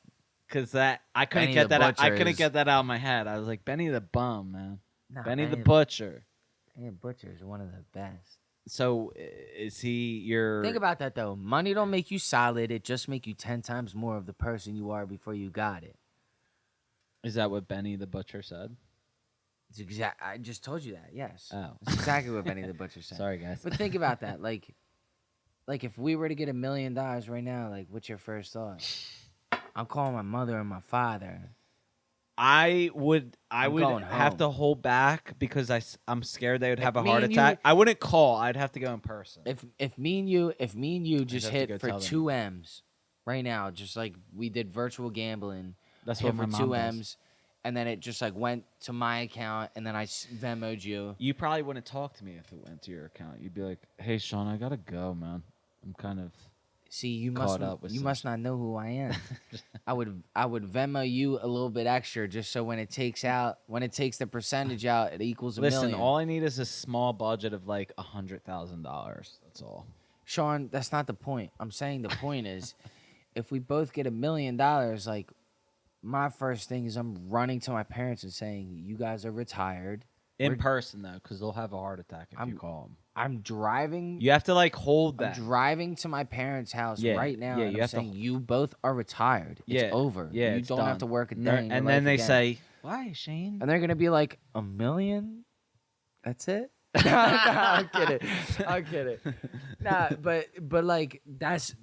Because that I couldn't Benny get the that out. I Butcher couldn't is- get that out of my head. I was like, Benny the Bum, man. Nah, Benny the Butcher. Benny the Butcher is one of the best. So is he your Think about that though. Money don't make you solid. It just make you 10 times more of the person you are before you got it. Is that what Benny the Butcher said? It's exact. I just told you that. Yes. Oh. It's exactly what Benny the Butcher said. Sorry, guys. But think about that. Like if we were to get $1 million right now, like, what's your first thought? I'm calling my mother and my father. I would going have home. to hold back because I'm scared they would have a me heart and attack. you- I wouldn't call. I'd have to go in person. If me and you just have to go hit for tell them. 2 M's right now, just like we did virtual gambling, That's hit what my for mom 2 does. M's, and then it just like went to my account, and then I Venmo'd you. You probably wouldn't talk to me if it went to your account. You'd be like, "Hey, Sean, I gotta go, man. I'm kind of." See, you Caught up with you some must not know who I am. I would Venmo you a little bit extra just so when it takes the percentage out, it equals $1 Listen, million. all I need is a small budget of like $100,000. That's all. Sean, that's not the point. I'm saying the point is, if we both get $1 million, like, my first thing is I'm running to my parents and saying, "You guys are retired." In person though, because they'll have a heart attack if you I'm- call them. I'm driving. You have to like hold I'm that. driving to my parents' house Yeah, right now. yeah, and you I'm have to- saying you both are retired. It's Yeah, over. yeah, you it's don't done. have to work a And day. they're- in your and then life they again. say, "Why, Shane?" And they're gonna be like, $1 million? That's it? No, I'm kidding. I'm kidding. Nah, but like that's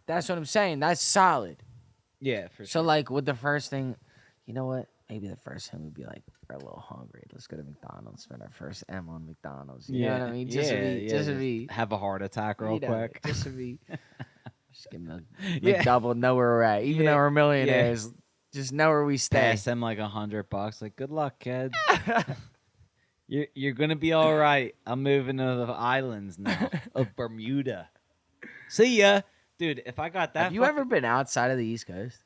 what I'm saying. That's solid. Yeah, for So sure. like with the first thing, you know what? Maybe the first thing would be like, we're a little hungry. Let's go to McDonald's. Spend our first M on McDonald's. You know what I mean? Just to be have a heart attack real you know, quick. Just to be. Just give them Yeah. McDouble, know where we're at. Even Yeah, though we're millionaires, just know where we stay. Pass them like $100. Like, good luck, kid. You're gonna be all right. I'm moving to the islands now of Bermuda. See ya, dude. If I got that, Have you ever been outside of the East Coast?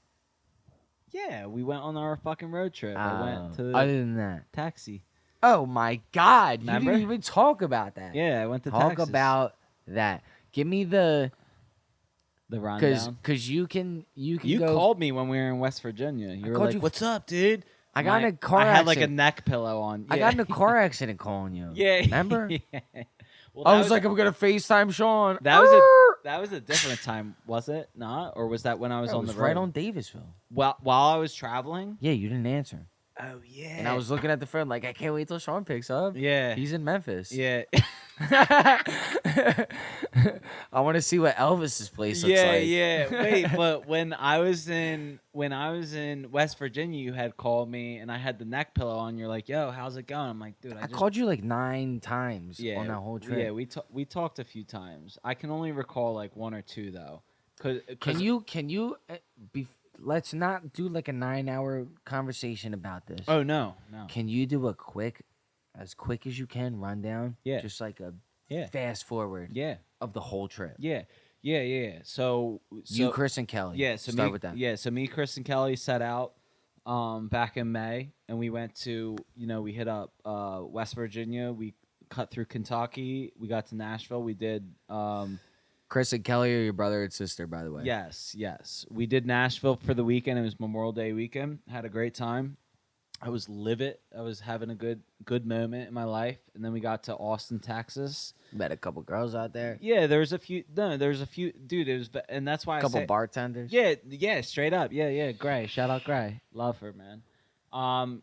Yeah, we went on our fucking road trip. I went to Other than that. taxi. Oh my God! Remember? You didn't even talk about that. Yeah, I went to talk Texas. about that. Give me the the rundown. because you can You go. called me when we were in West Virginia. You were called like, you "What's up, dude?" I got in a car I had like a accident. neck pillow on. I Yeah. got in a car accident calling you. Yeah, Remember? Yeah. Well, I that was like, I'm gonna FaceTime Sean. that was a different time, was it not? Or was that when I was It on was the road? right on Davisville. While I was traveling. Yeah, you didn't answer. Oh yeah. And I was looking at the phone like, I can't wait till Sean picks up. Yeah. He's in Memphis. Yeah. I want to see what Elvis's place looks like. Yeah. Wait, but when I was in West Virginia, you had called me and I had the neck pillow on. You're like, "Yo, how's it going?" I'm like, "Dude, I I just called you like 9 times yeah, on that whole trip. Yeah, we talked a few times. I can only recall like 1 or 2 though. Can you let's not do like a 9-hour conversation about this. Oh no. Can you do as quick as you can rundown? Yeah. Just like a Yeah. fast forward Yeah. of the whole trip. Yeah. So You, Chris, and Kelly. Yeah, so start me, with that. Yeah, so me, Chris, and Kelly set out back in May, and we went to we hit up West Virginia. We cut through Kentucky. We got to Nashville. We did. Chris and Kelly are your brother and sister, by the way. Yes. We did Nashville for the weekend. It was Memorial Day weekend. Had a great time. I was livid. I was having a good moment in my life. And then we got to Austin, Texas. Met a couple girls out there. Yeah, there was a few. No, there was a few. Dude, it was, and that's why A couple I say, bartenders. Yeah, straight up. Yeah. Gray, shout out Gray. Love her, man. No.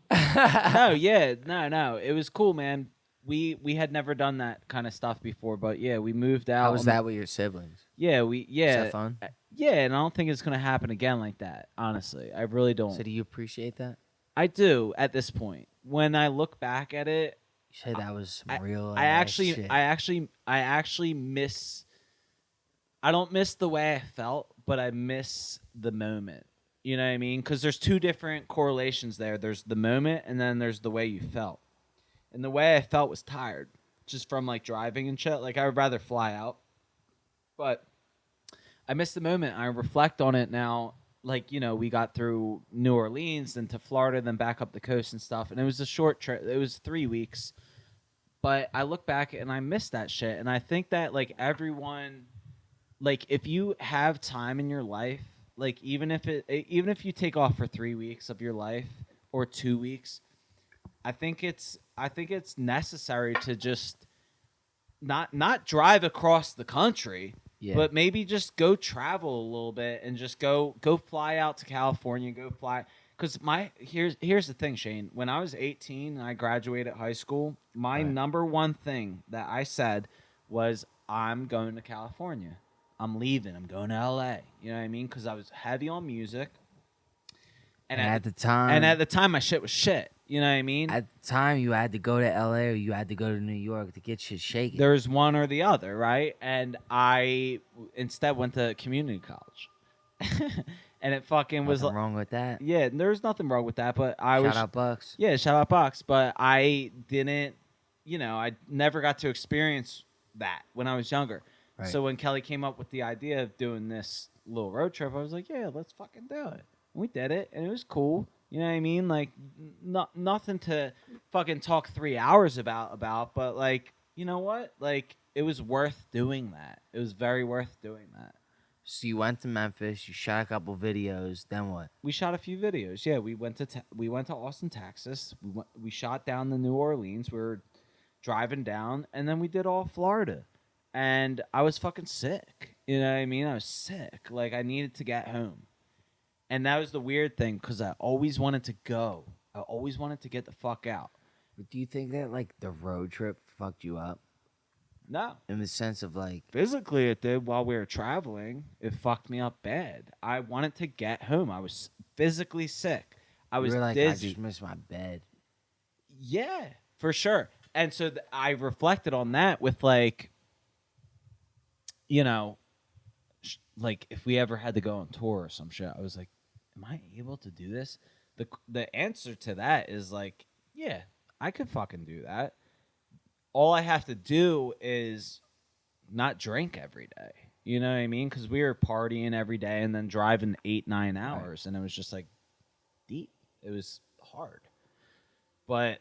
It was cool, man. We had never done that kind of stuff before, but yeah, we moved out. How was that with your siblings? Yeah, Was that fun? Yeah, and I don't think it's gonna happen again like that. Honestly, I really don't. So do you appreciate that? I do at this point. When I look back at it, You said that was some real. I shit. actually miss. I don't miss the way I felt, but I miss the moment. You know what I mean? Because there's two different correlations there. There's the moment, and then there's the way you felt. And the way I felt was tired, just from like driving and shit. Like I would rather fly out, but I miss the moment. I reflect on it now. Like, you know, we got through New Orleans, then to Florida, then back up the coast and stuff. And it was a short trip. It was 3 weeks. But I look back and I miss that shit. And I think that, like, everyone, like, if you have time in your life, like, even if you take off for 3 weeks of your life or 2 weeks, I think it's necessary to just not drive across the country. Yeah. But maybe just go travel a little bit and just go fly out to California, go fly. Because here's the thing, Shane. When I was 18 and I graduated high school, my number one thing that I said was, I'm going to California. I'm leaving. I'm going to LA. You know what I mean? Because I was heavy on music. And at the time, my shit was shit. You know what I mean? At the time, you had to go to LA or you had to go to New York to get shit shaking. There's one or the other, right? And I instead went to community college. And it fucking was Nothing wrong with that. Yeah, there's nothing wrong with that, but Shout out Bucks. Yeah, shout out Bucks, but I didn't, I never got to experience that when I was younger. Right. So when Kelly came up with the idea of doing this little road trip, I was like, yeah, let's fucking do it. And we did it, and it was cool. You know what I mean? Like, nothing to fucking talk 3 hours about, but, like, you know what? Like, it was worth doing that. It was very worth doing that. So you went to Memphis, you shot a couple videos, then what? We shot a few videos. Yeah, we went to Austin, Texas. We shot down to New Orleans. We were driving down, and then we did all Florida. And I was fucking sick. You know what I mean? I was sick. Like, I needed to get home. And that was the weird thing, because I always wanted to go. I always wanted to get the fuck out. But do you think that, like, the road trip fucked you up? No. In the sense of, like... Physically, it did while we were traveling. It fucked me up bad. I wanted to get home. I was physically sick. I was like, dizzy. I just missed my bed. Yeah, for sure. And so I reflected on that with, like, like, if we ever had to go on tour or some shit, I was like, am I able to do this? The answer to that is, like, yeah, I could fucking do that. All I have to do is not drink every day. You know what I mean? Because we were partying every day and then driving 8-9 hours, and it was just, like, deep. It was hard. But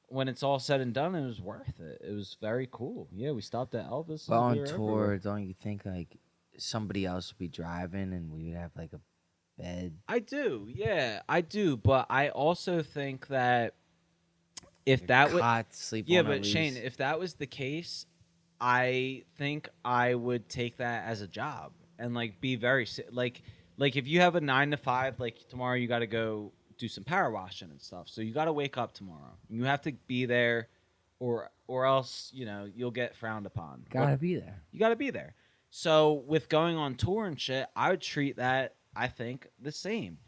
when it's all said and done, it was worth it. It was very cool. Yeah, we stopped at Elvis. Well, on tour, don't you think, like, somebody else would be driving and we would have, like, a bed? I do. Yeah, I do. But I also think that if that would sleep yeah, on but Shane, if that was the case, I think I would take that as a job and, like, be very like if you have a 9 to 5, like, tomorrow you got to go do some power washing and stuff, so you got to wake up tomorrow. You have to be there, or else you'll get frowned upon. Gotta be there. You got to be there. So with going on tour and shit, I would treat that, I think, the same.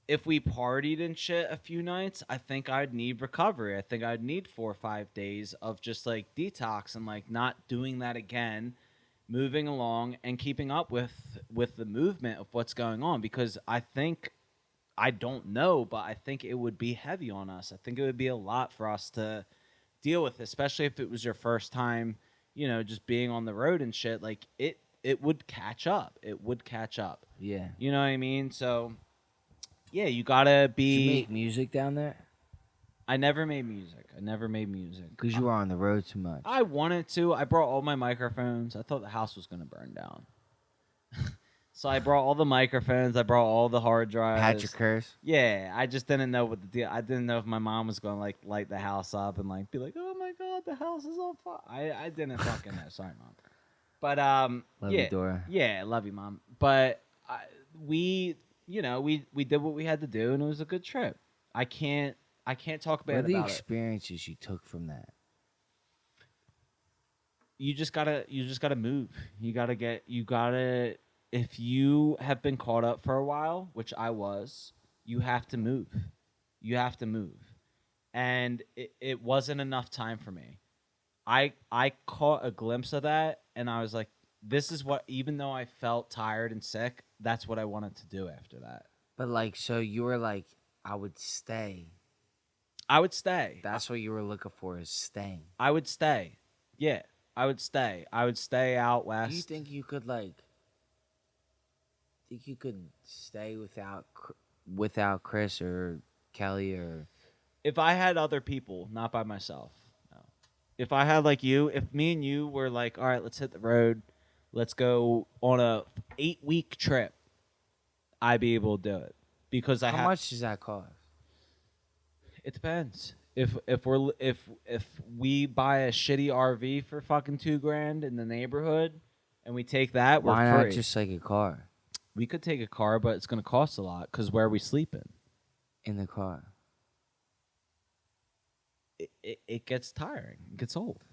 If we partied and shit a few nights, I think I'd need recovery. I think I'd need 4 or 5 days of just, like, detox and, like, not doing that again, moving along and keeping up with the movement of what's going on. Because I think, I don't know, but I think it would be heavy on us. I think it would be a lot for us to deal with, especially if it was your first time, just being on the road and shit. Like, it would catch up. It would catch up. Yeah. You know what I mean? So... yeah, you gotta be... Did you make music down there? I never made music. Because you were on the road too much. I wanted to. I brought all my microphones. I thought the house was gonna burn down. So I brought all the microphones. I brought all the hard drives. Patrick Curse. Yeah, I just didn't know what the deal. I didn't know if my mom was gonna like light the house up and like be like, "Oh my god, the house is on fire." I didn't fucking know. Sorry, mom. But Love yeah, you, Dora. yeah, love you, mom. But we did what we had to do, and it was a good trip. I can't talk What bad are the about it. experiences you took from that? You just gotta move. You gotta if you have been caught up for a while, which I was, you have to move. You have to move. And it wasn't enough time for me. I caught a glimpse of that, and I was like, this is what, even though I felt tired and sick, that's what I wanted to do after that. But like, so you were like, I would stay. I would stay. That's what you were looking for, is staying. I would stay. Yeah, I would stay. I would stay out west. Do you think you could stay without Chris or Kelly or? If I had other people, not by myself. No. If I had like you, if me and you were like, all right, let's hit the road, let's go on a 8-week trip, I'd be able to do it because How much does that cost? It depends. If we buy a shitty RV for fucking $2,000 in the neighborhood, and we take that, we're Why free. not just like a car? We could take a car, but it's gonna cost a lot because where are we sleeping? In the car. It gets tiring. It gets old.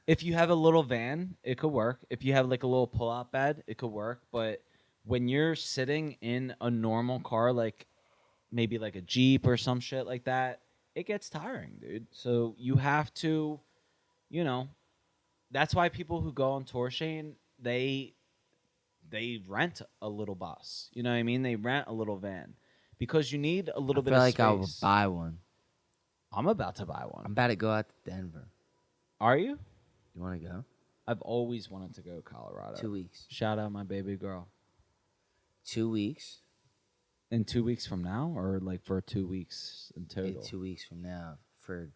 If you have a little van, it could work. If you have like a little pull-out bed, it could work. But when you're sitting in a normal car, like maybe like a Jeep or some shit like that, it gets tiring, dude. So you have to, that's why people who go on tour, Shane, they rent a little bus. You know what I mean? They rent a little van because you need a little bit of space. I feel like I would buy one. I'm about to buy one. I'm about to go out to Denver. Are you? You want to go? I've always wanted to go to Colorado. 2 weeks. Shout out my baby girl. 2 weeks? In 2 weeks from now, or like for 2 weeks in total? 2 weeks from now for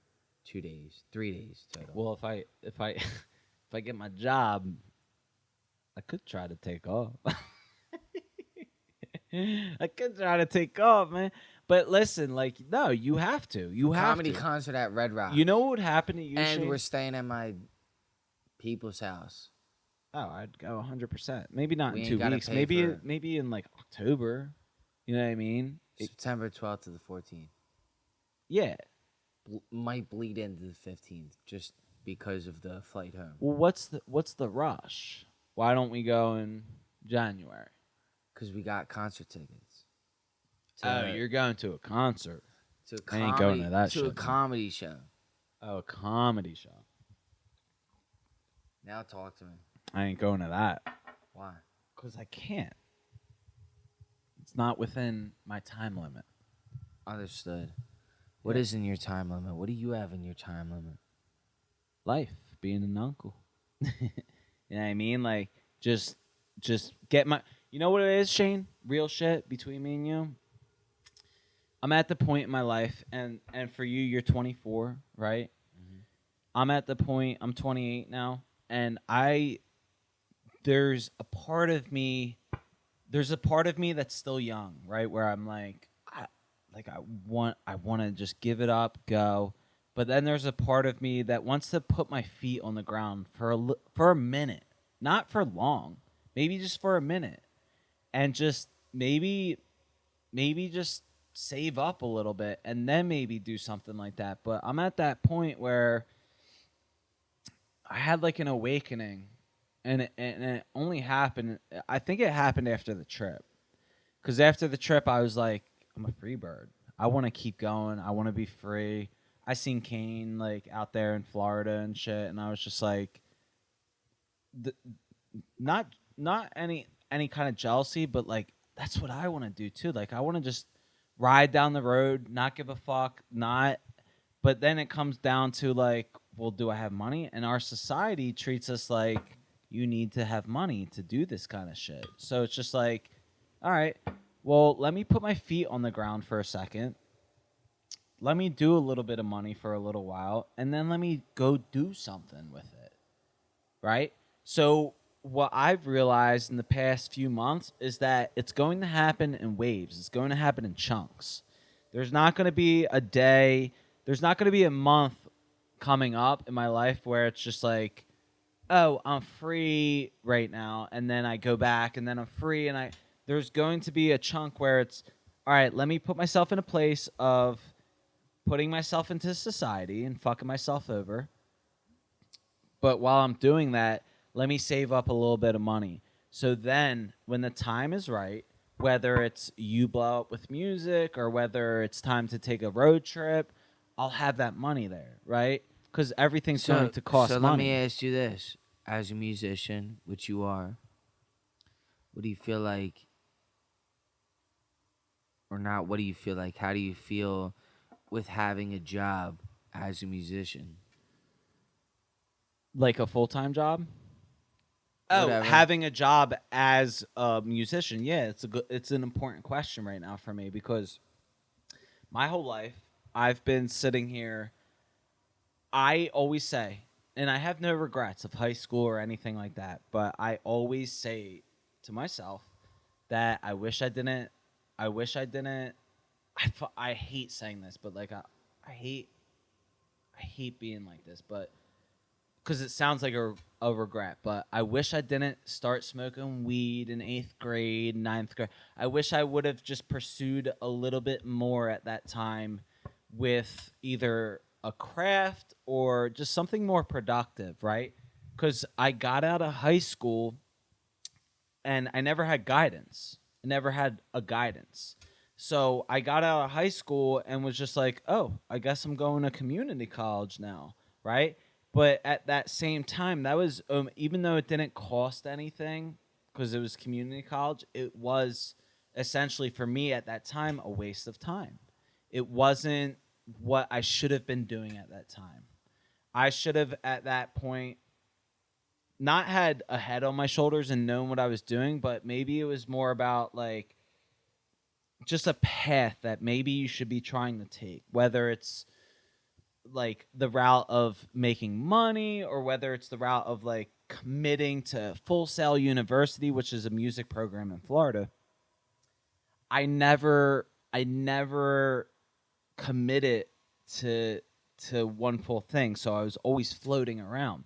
2 days, 3 days total. Well, if I if I get my job, I could try to take off. I could try to take off, man. But listen, like, no, you have to. You have Comedy to. concert at Red Rock. You know what would happen to you, And Shane? we're staying at my people's house. Oh, I'd go 100%. Maybe not We in ain't 2 gotta weeks. pay Maybe for- maybe in like October. You know what I mean? September 12th to the 14th. Yeah. Might bleed into the 15th just because of the flight home. Well, what's the rush? Why don't we go in January? Because we got concert tickets. Oh, you're going to a concert. To a I comedy, ain't going to that to shit, a man. comedy show. Oh, a comedy show. Now talk to me. I ain't going to that. Why? Because I can't. It's not within my time limit. Understood. What is in your time limit? What do you have in your time limit? Life, being an uncle. You know what I mean? Like, just get my... You know what it is, Shane? Real shit between me and you. I'm at the point in my life, and for you, you're 24, right? Mm-hmm. I'm at the point, I'm 28 now, and there's a part of me that's still young, right? Where I'm like, I want to just give it up, go. But then there's a part of me that wants to put my feet on the ground for a minute, not for long, maybe just for a minute, and just maybe just save up a little bit and then maybe do something like that. But I'm at that point where I had like an awakening, and it only happened. I think it happened after the trip, because after the trip I was like, I'm a free bird. I want to keep going. I want to be free. I seen Kane like out there in Florida and shit, and I was just like, not any kind of jealousy, but like that's what I want to do too. Like I want to just ride down the road, not give a fuck, not. But then it comes down to like, well, do I have money? And our society treats us like you need to have money to do this kind of shit. So it's just like, all right, well, let me put my feet on the ground for a second. let me do a little bit of money for a little while, and then let me go do something with it, right? So what I've realized in the past few months is that it's going to happen in waves. It's going to happen in chunks. There's not going to be a day, there's not going to be a month coming up in my life where it's just like, oh, I'm free right now, and then I go back, and then I'm free, and there's going to be a chunk where it's, all right, let me put myself in a place of putting myself into society and fucking myself over. But while I'm doing that, let me save up a little bit of money. So then when the time is right, whether it's you blow up with music or whether it's time to take a road trip, I'll have that money there, right? Because everything's going to cost so money. let me ask you this. As a musician, which you are, what do you feel like, or not what do you feel like, how do you feel with having a job as a musician? Like a full-time job? Oh, Whatever. having a job as a musician. Yeah, it's an important question right now for me because my whole life I've been sitting here. I always say, and I have no regrets of high school or anything like that, but I always say to myself that I wish I didn't. I hate saying this, but like I hate being like this, but because it sounds like a regret, but I wish I didn't start smoking weed in 8th grade, 9th grade. I wish I would have just pursued a little bit more at that time with either a craft or just something more productive, right? Because I got out of high school and I never had guidance. I never had a guidance. So I got out of high school and was just like, oh, I guess I'm going to community college now, right? But at that same time, that was even though it didn't cost anything because it was community college, it was essentially for me at that time a waste of time. It wasn't what I should have been doing at that time. I should have at that point not had a head on my shoulders and known what I was doing, but maybe it was more about like just a path that maybe you should be trying to take, whether it's like the route of making money or whether it's the route of like committing to Full Sail University, which is a music program in Florida. I never committed to one full thing, so I was always floating around.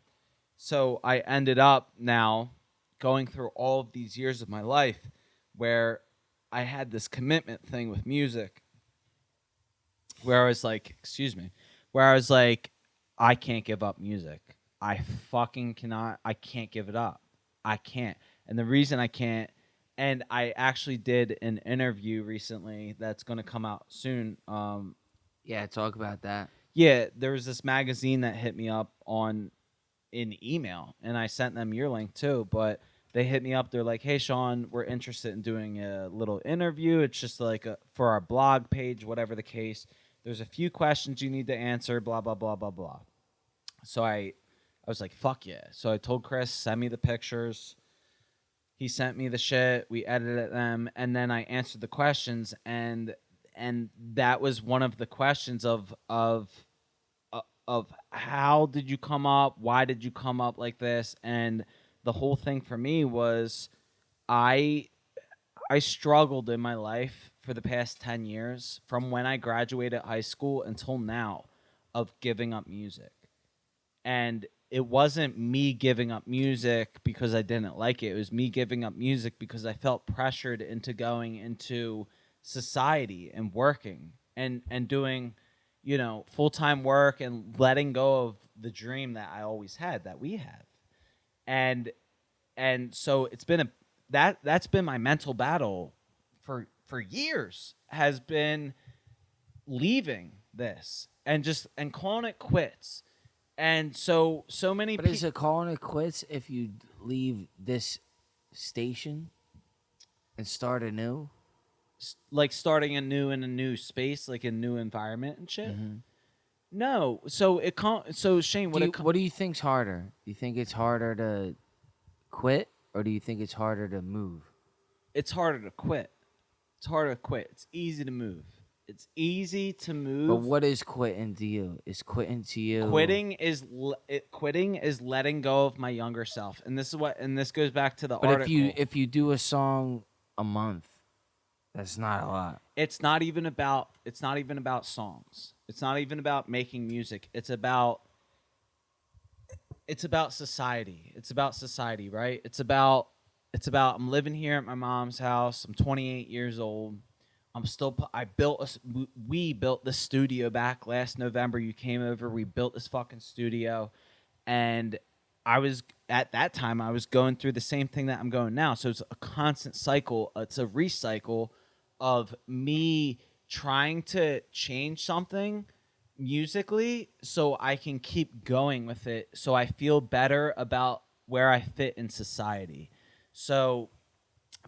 So I ended up now going through all of these years of my life where I had this commitment thing with music where I was like, where I was like, I can't give up music. I fucking cannot. I can't give it up. I can't. And the reason I can't, and I actually did an interview recently that's going to come out soon. Yeah, talk about that. Yeah, there was this magazine that hit me up in email, and I sent them your link too, but they hit me up. They're like, hey, Sean, we're interested in doing a little interview. It's just like for our blog page, whatever the case. There's a few questions you need to answer, blah, blah, blah, blah, blah. So I was like, fuck yeah. So I told Chris, send me the pictures. He sent me the shit. We edited them, and then I answered the questions, and that was one of the questions of how did you come up? Why did you come up like this? And the whole thing for me was I struggled in my life for the past 10 years from when I graduated high school until now of giving up music. And it wasn't me giving up music because I didn't like it. It was me giving up music because I felt pressured into going into society and working and doing, you know, full-time work and letting go of the dream that I always had, that we have. And so it's been that's been my mental battle for years, has been leaving this and calling it quits. And so many But is it calling it quits if you leave this station and start anew? like starting anew in a new space, like a new environment and shit. Mm-hmm. No, so Shane, What do you think's harder? Do you think it's harder to quit, or do you think it's harder to move? it's harder to quit. It's harder to quit. It's easy to move. It's easy to move. But what is quitting to you? Is quitting to you? Quitting is letting go of my younger self, and this goes back to the But article. if you do a song a month, that's not a lot. It's not even about songs. It's not even about making music. It's about society. It's about society, right? It's about I'm living here at my mom's house. I'm 28 years old. We built the studio back last November. You came over. We built this fucking studio, and at that time I was going through the same thing that I'm going now. So it's a constant cycle. It's a recycle of me trying to change something musically so I can keep going with it, so I feel better about where I fit in society. So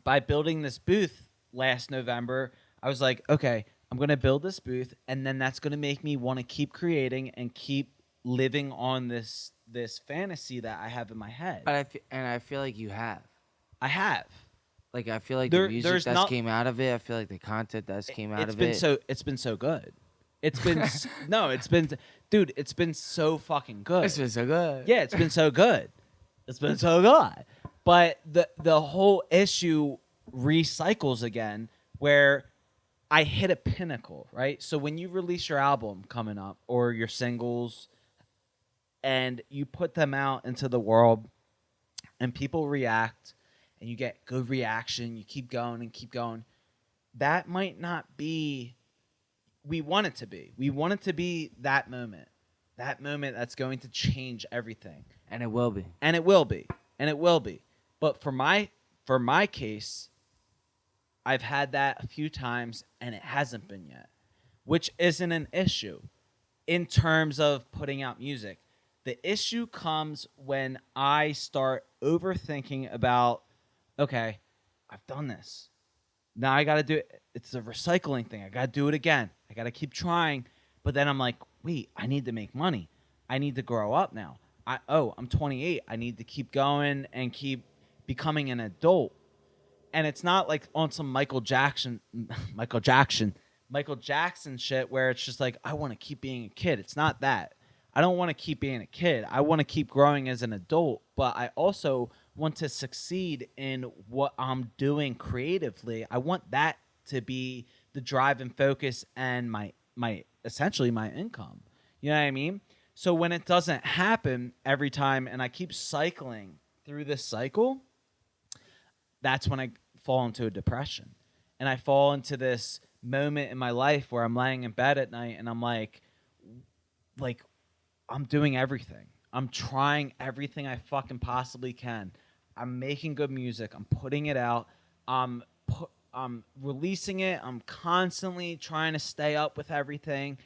by building this booth last November, I was like, okay, I'm going to build this booth, and then that's going to make me want to keep creating and keep living on this fantasy that I have in my head. But I feel like you have. I have. Like, I feel like the music came out of it. I feel like the content came out of it. It's been so good. It's been dude, it's been so fucking good. It's been so good. Yeah, it's been so good. It's been so good. But the whole issue recycles again, where I hit a pinnacle, right? So when you release your album coming up or your singles and you put them out into the world and people react and you get good reaction, you keep going and keep going, that might not be we want it to be. We want it to be that moment that's going to change everything. And it will be. And it will be. And it will be. But for my case, I've had that a few times and it hasn't been yet, which isn't an issue in terms of putting out music. The issue comes when I start overthinking about, okay, I've done this. Now I got to do it. It's a recycling thing. I got to do it again. I got to keep trying. But then I'm like, wait, I need to make money. I need to grow up now. I'm 28. I need to keep going and keep becoming an adult. And it's not like on some Michael Jackson shit where it's just like, I want to keep being a kid. It's not that. I don't want to keep being a kid. I want to keep growing as an adult, but I also want to succeed in what I'm doing creatively. I want that to be the drive and focus and my essentially my income. You know what I mean? So when it doesn't happen every time and I keep cycling through this cycle, that's when I fall into a depression. And I fall into this moment in my life where I'm laying in bed at night and I'm like I'm doing everything. I'm trying everything I fucking possibly can. I'm making good music. I'm putting it out. I'm releasing it. I'm constantly trying to stay up with everything,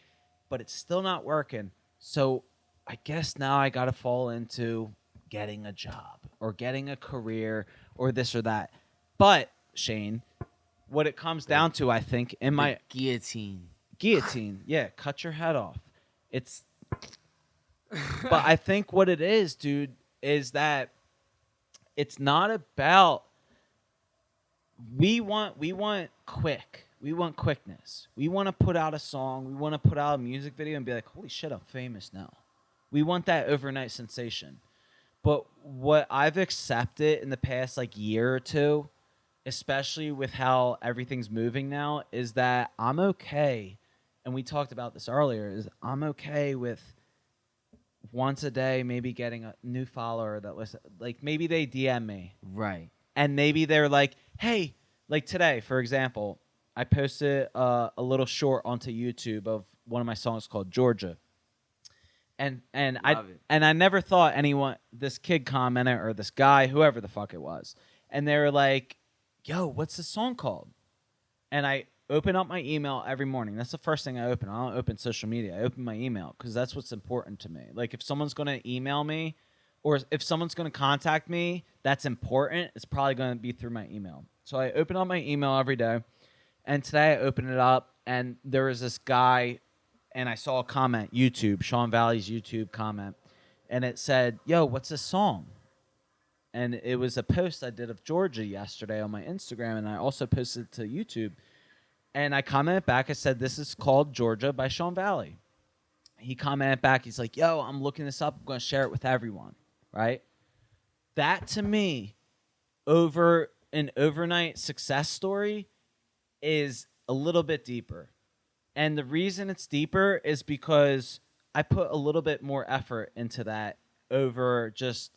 but it's still not working. So I guess now I got to fall into getting a job or getting a career or this or that. But, Shane, what it comes down to, I think, in my... Guillotine. Yeah, cut your head off. But I think what it is, dude, is that it's not about... We want quick. We want quickness. We want to put out a song. We want to put out a music video and be like, holy shit, I'm famous now. We want that overnight sensation. But what I've accepted in the past year or two, especially with how everything's moving now, is that I'm okay. And we talked about this earlier, is I'm okay with once a day maybe getting a new follower that listens. Like maybe they DM me. Right. And maybe they're like, hey, like today, for example, I posted a little short onto YouTube of one of my songs called Georgia. And I never thought this kid commented or this guy, whoever the fuck it was. And they were like, yo, what's the song called? And I open up my email every morning. That's the first thing I open. I don't open social media. I open my email because that's what's important to me. Like if someone's going to email me or if someone's going to contact me, that's important. It's probably going to be through my email. So I open up my email every day. And today I opened it up and there was this guy and I saw a comment, YouTube, Sean Valy's YouTube comment. And it said, yo, what's this song? And it was a post I did of Georgia yesterday on my Instagram. And I also posted it to YouTube. And I commented back. I said, "This is called Georgia by Valy." He commented back. He's like, "Yo, I'm looking this up. I'm going to share it with everyone." Right? That to me, over an overnight success story, is a little bit deeper. And the reason it's deeper is because I put a little bit more effort into that over just,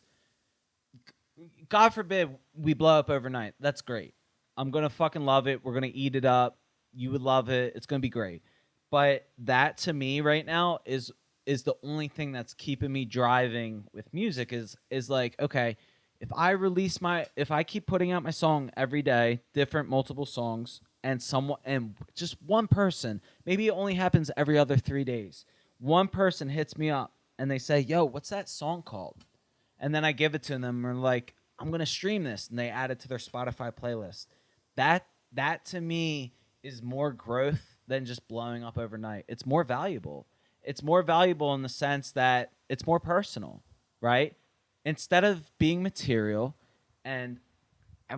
God forbid we blow up overnight. That's great. I'm going to fucking love it. We're going to eat it up. You would love it. It's going to be great. But that to me right now is the only thing that's keeping me driving with music is like, okay, if I keep putting out my song every day, different multiple songs, and just one person, maybe it only happens every other 3 days. One person hits me up and they say, "Yo, what's that song called?" And then I give it to them and they're like, "I'm going to stream this." And they add it to their Spotify playlist. That to me is more growth than just blowing up overnight. It's more valuable. It's more valuable in the sense that it's more personal, right? Instead of being material and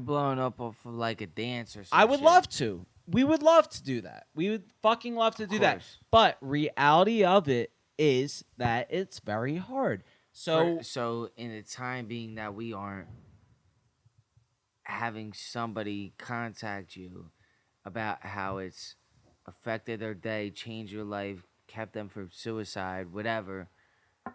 blowing up off of like a dance or something. I would love to. We would love to do that. We would fucking love to do that. But reality of it is that it's very hard. So in the time being that we aren't having somebody contact you about how it's affected their day, changed your life, kept them from suicide, whatever,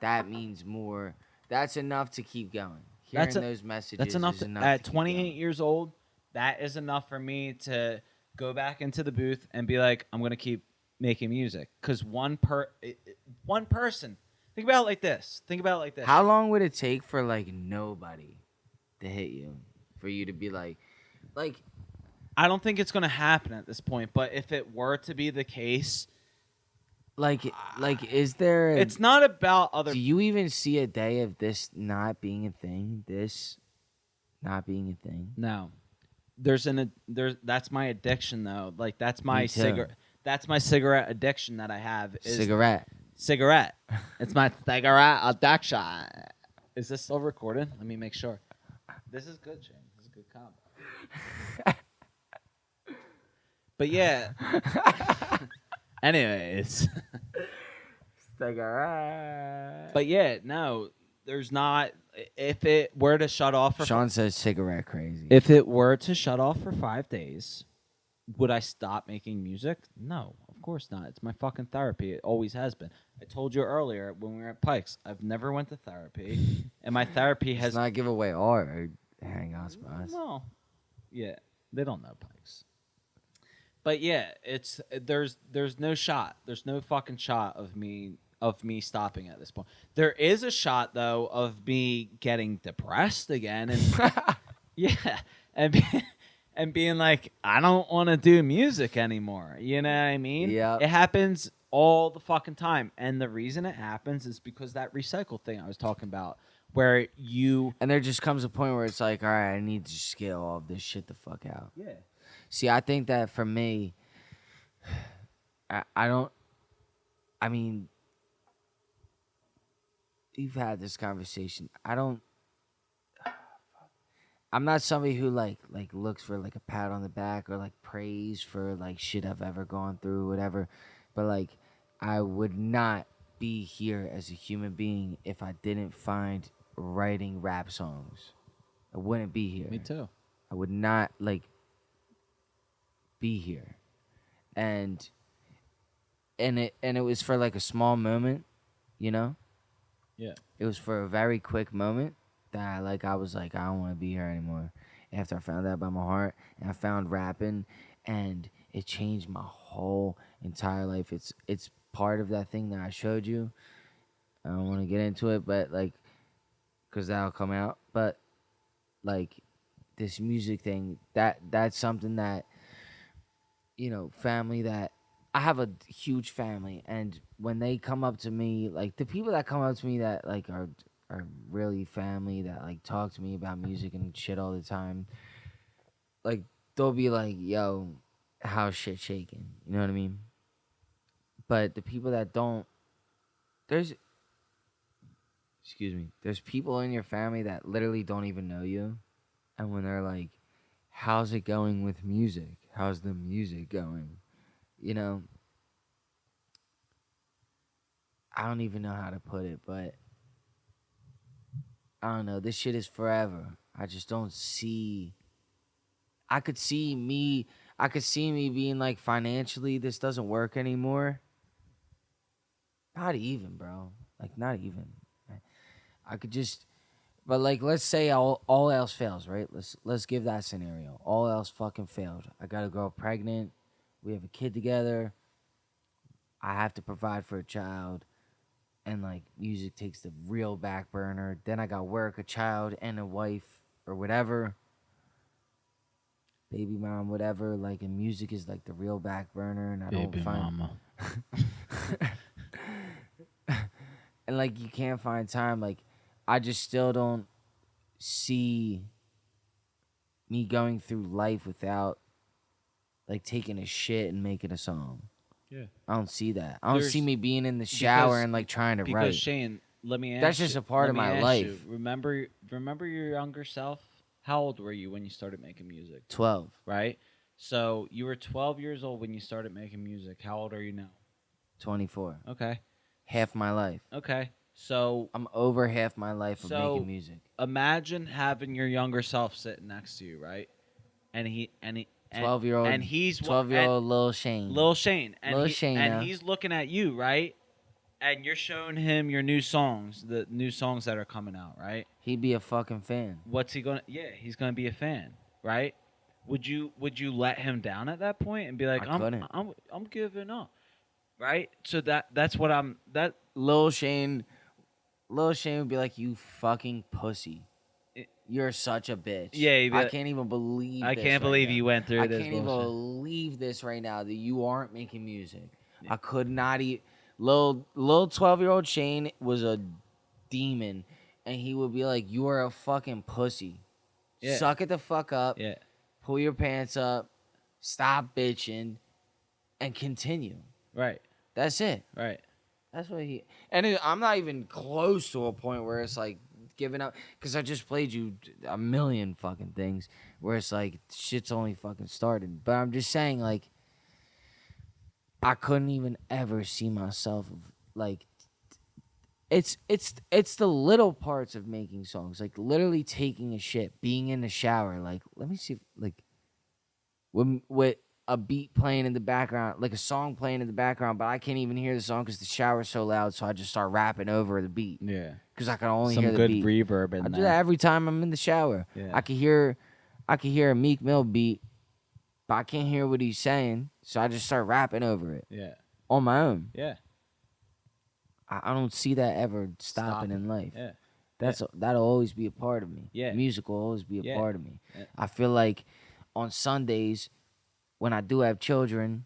that means more. That's enough to keep going. Hearing those messages that's enough. Is enough At to 28 years old, that is enough for me to go back into the booth and be like, I'm going to keep making music. Because one person, think about it like this. How long would it take for like nobody to hit you? For you to be like, I don't think it's going to happen at this point. But if it were to be the case, is there? It's not about other. Do you even see a day of this not being a thing? This not being a thing? No. That's my addiction though. Like that's my cigarette. That's my cigarette addiction that I have. Cigarette. It's my cigarette addiction. Is this still recorded? Let me make sure. This is good, Shane. This is a good combo. But yeah. Anyways. Cigarette. But yeah, no, there's not. If it were to shut off for Sean says cigarette crazy. If it were to shut off for 5 days, would I stop making music? No, of course not. It's my fucking therapy. It always has been. I told you earlier when we were at Pikes, I've never went to therapy, and my therapy has not give away our hangout spots. No, yeah, they don't know Pikes. But yeah, there's no shot. There's no fucking shot of me stopping at this point. There is a shot though of me getting depressed again, and yeah, and being like, I don't want to do music anymore. You know what I mean? Yeah. It happens all the fucking time, and the reason it happens is because that recycle thing I was talking about, where and there just comes a point where it's like, all right, I need to just get all of this shit the fuck out. Yeah. See, I think that for me, I mean, you've had this conversation. I'm not somebody who like looks for like a pat on the back or like praise for like shit I've ever gone through, whatever. But like, I would not be here as a human being if I didn't find writing rap songs. I wouldn't be here. Me too. I would not be here. And it was for like a small moment, you know? Yeah. It was for a very quick moment that I was like, I don't want to be here anymore. After I found that about my heart, and I found rapping, and it changed my whole entire life. It's part of that thing that I showed you. I don't want to get into it, but because that'll come out. But this music thing, that's something that, family that. I have a huge family, and when they come up to me, the people that come up to me that are really family, that talk to me about music and shit all the time, they'll be like, yo, how's shit shaking? You know what I mean? But the people that don't, there's people in your family that literally don't even know you, and when they're like, how's it going with music? How's the music going? you know, I don't even know how to put it, but I don't know. This shit is forever. I just don't see. I could see me. I could see me being like financially, this doesn't work anymore. Not even, bro. Like not even. I could just. But like, let's say all else fails, right? Let's give that scenario. All else fucking failed. I got a girl pregnant. We have a kid together. I have to provide for a child, and like music takes the real back burner. Then I got work, a child, and a wife or whatever, baby mom, whatever. Like, and music is like the real back burner, and I don't Baby find. mama. And like you can't find time. Like I just still don't see me going through life without like taking a shit and making a song. Yeah. I don't see that. I don't see There's- me being in the shower because- and like trying to Because write. Shane, let me ask That's you, just a part let of me my ask life. you, remember your younger self? How old were you when you started making music? 12, Right? So you were 12 years old when you started making music. How old are you now? 24. Okay. Half my life. Okay. So I'm over half my life of So- making music. imagine having your younger self sitting next to you, right? And 12-year-old. and he's 12-year-old Lil Shane. Lil Shane, and Lil Shane now. he's looking at you, right? And you're showing him your new songs, the new songs that are coming out, right? He'd be a fucking fan. What's he gonna? Yeah, he's gonna be a fan, right? Would you let him down at that point and be like, I couldn't. I'm giving up, right? So that's what I'm that. Lil Shane would be like, you fucking pussy. It- You're such a bitch. Yeah, he'd be I like, can't even believe I this can't right believe now. you went through I this can't even bullshit. believe this right now that you aren't making music. Yeah. I could not eat. Little 12-year-old Shane was a demon, and he would be like, you are a fucking pussy. Yeah. Suck it the fuck up. Yeah, Pull your pants up. Stop bitching. And continue. right, That's it. right. That's what he. And I'm not even close to a point where it's like giving up, because I just played you a million fucking things where it's like shit's only fucking started. But I'm just saying, like, I couldn't even ever see myself like. It's the little parts of making songs, like literally taking a shit, being in the shower. Like, let me see, like, with a beat playing in the background, like a song playing in the background, but I can't even hear the song because the shower's so loud. So I just start rapping over the beat Yeah, because I can only some hear the good beat. reverb in I there. do that every time I'm in the shower. Yeah. I can hear a Meek Mill beat, but I can't hear what he's saying, so I just start rapping over it Yeah, on my own. yeah, I don't see that ever stopping in life. yeah, That'll always be a part of me. Yeah. Music will always be a Yeah. part of me. Yeah. I feel like on Sundays, when I do have children,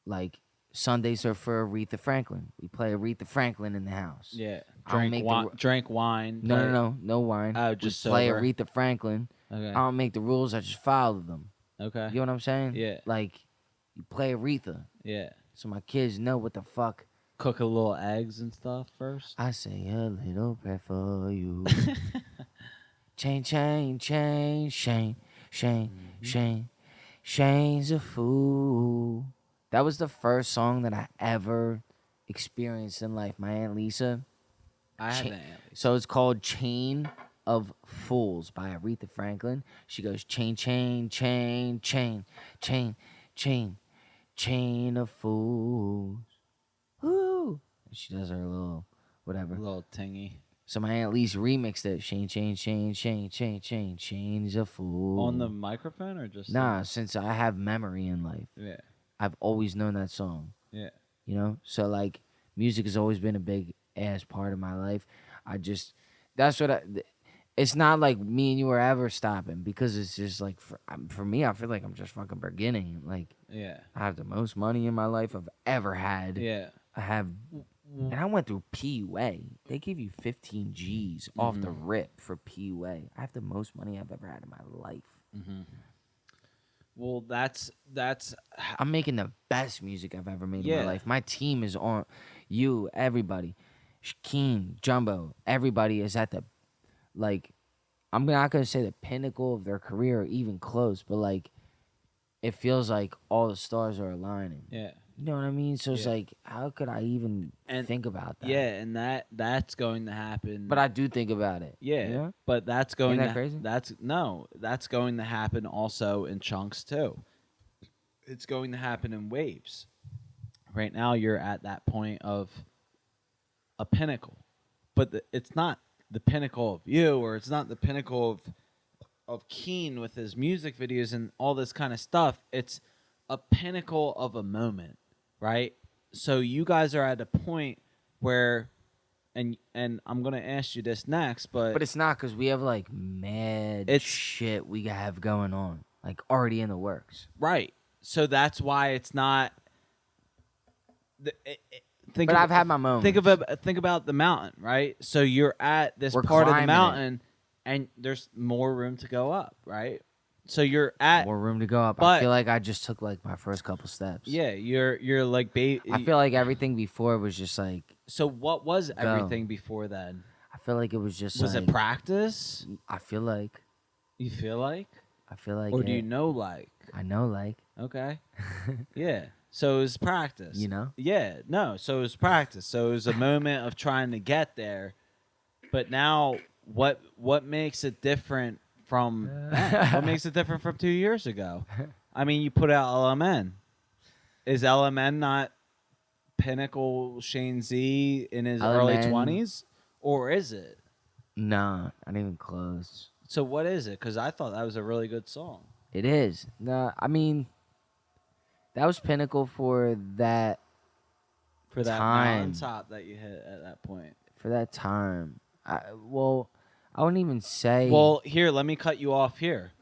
like Sundays are for Aretha Franklin. We play Aretha Franklin in the house. yeah. I don't Drink make wine. the Drink wine. No wine. Oh, We just play sober. Aretha Franklin. Okay. I don't make the rules. I just follow them. Okay. You know what I'm saying? Yeah. Like, you play Aretha, Yeah. so my kids know what the fuck. Cook a little eggs and stuff first. I say a little prayer for you. Chain, chain, chain, Shane, Shane, Shane. Shane's a fool. That was the first song that I ever experienced in life. My Aunt Lisa. I Chain- haven't. So it's called Chain of Fools by Aretha Franklin. She goes chain, chain, chain, chain, chain, chain, chain of fools. Woo! And she does her little whatever. A little tingy. So my Aunt Lisa remixed it. Chain, chain, chain, chain, chain, chain, chain's a fool. On the microphone or just? Nah, since I have memory in life, Yeah. I've always known that song. Yeah. You know? So, like, music has always been a big ass part of my life. It's not like me and you are ever stopping, because it's just like, for me, I feel like I'm just fucking beginning. Like, Yeah. I have the most money in my life I've ever had. Yeah. I have, and I went through PUA. They give you 15 G's off the rip for PUA. I have the most money I've ever had in my life. Mm-hmm. Well, that's. I'm making the best music I've ever made in Yeah. my life. My team is on, you, everybody, Shakeen, Jumbo, everybody is at the, like, I'm not gonna say the pinnacle of their career or even close, but like, it feels like all the stars are aligning. Yeah. You know what I mean? So it's Yeah. like, how could I even And think about that? yeah, and that's going to happen. But I do think about it. yeah, You know? but that's Ain't going that to crazy? that's going to happen also in chunks too. It's going to happen in waves. Right now, you're at that point of a pinnacle, but it's not the pinnacle of you, or it's not the pinnacle of Keen with his music videos and all this kind of stuff. It's a pinnacle of a moment, right? So you guys are at a point where, and I'm gonna ask you this next, But it's not because we have like mad It's- shit we have going on, like already in the works. right. So that's why it's not. Think But of, I've had my moments. Think about the mountain, right? So you're at this We're part of the climbing it. mountain, and there's more room to go up, right? So you're at More room to go up. I but- feel like I just took like my first couple steps. yeah, you're like I feel like everything before was just like. So what was Go. everything before then? I feel like it was just. Was like, it practice? I feel like. You feel like, I feel like. or do it- you know like? I know like. Okay, yeah. So it was practice. You know. Yeah, no. So it was practice. So it was a moment of trying to get there. But now, what makes it different from what makes it different from 2 years ago? I mean, you put out LMN. Is LMN not pinnacle ShaneZ in his early LMN 20s, or is it? Nah, not even close. So what is it? Because I thought that was a really good song. It is. No, I mean, that was pinnacle for that For that time. mountaintop that you hit at that point. For that time. I wouldn't even say. Well, here, let me cut you off here.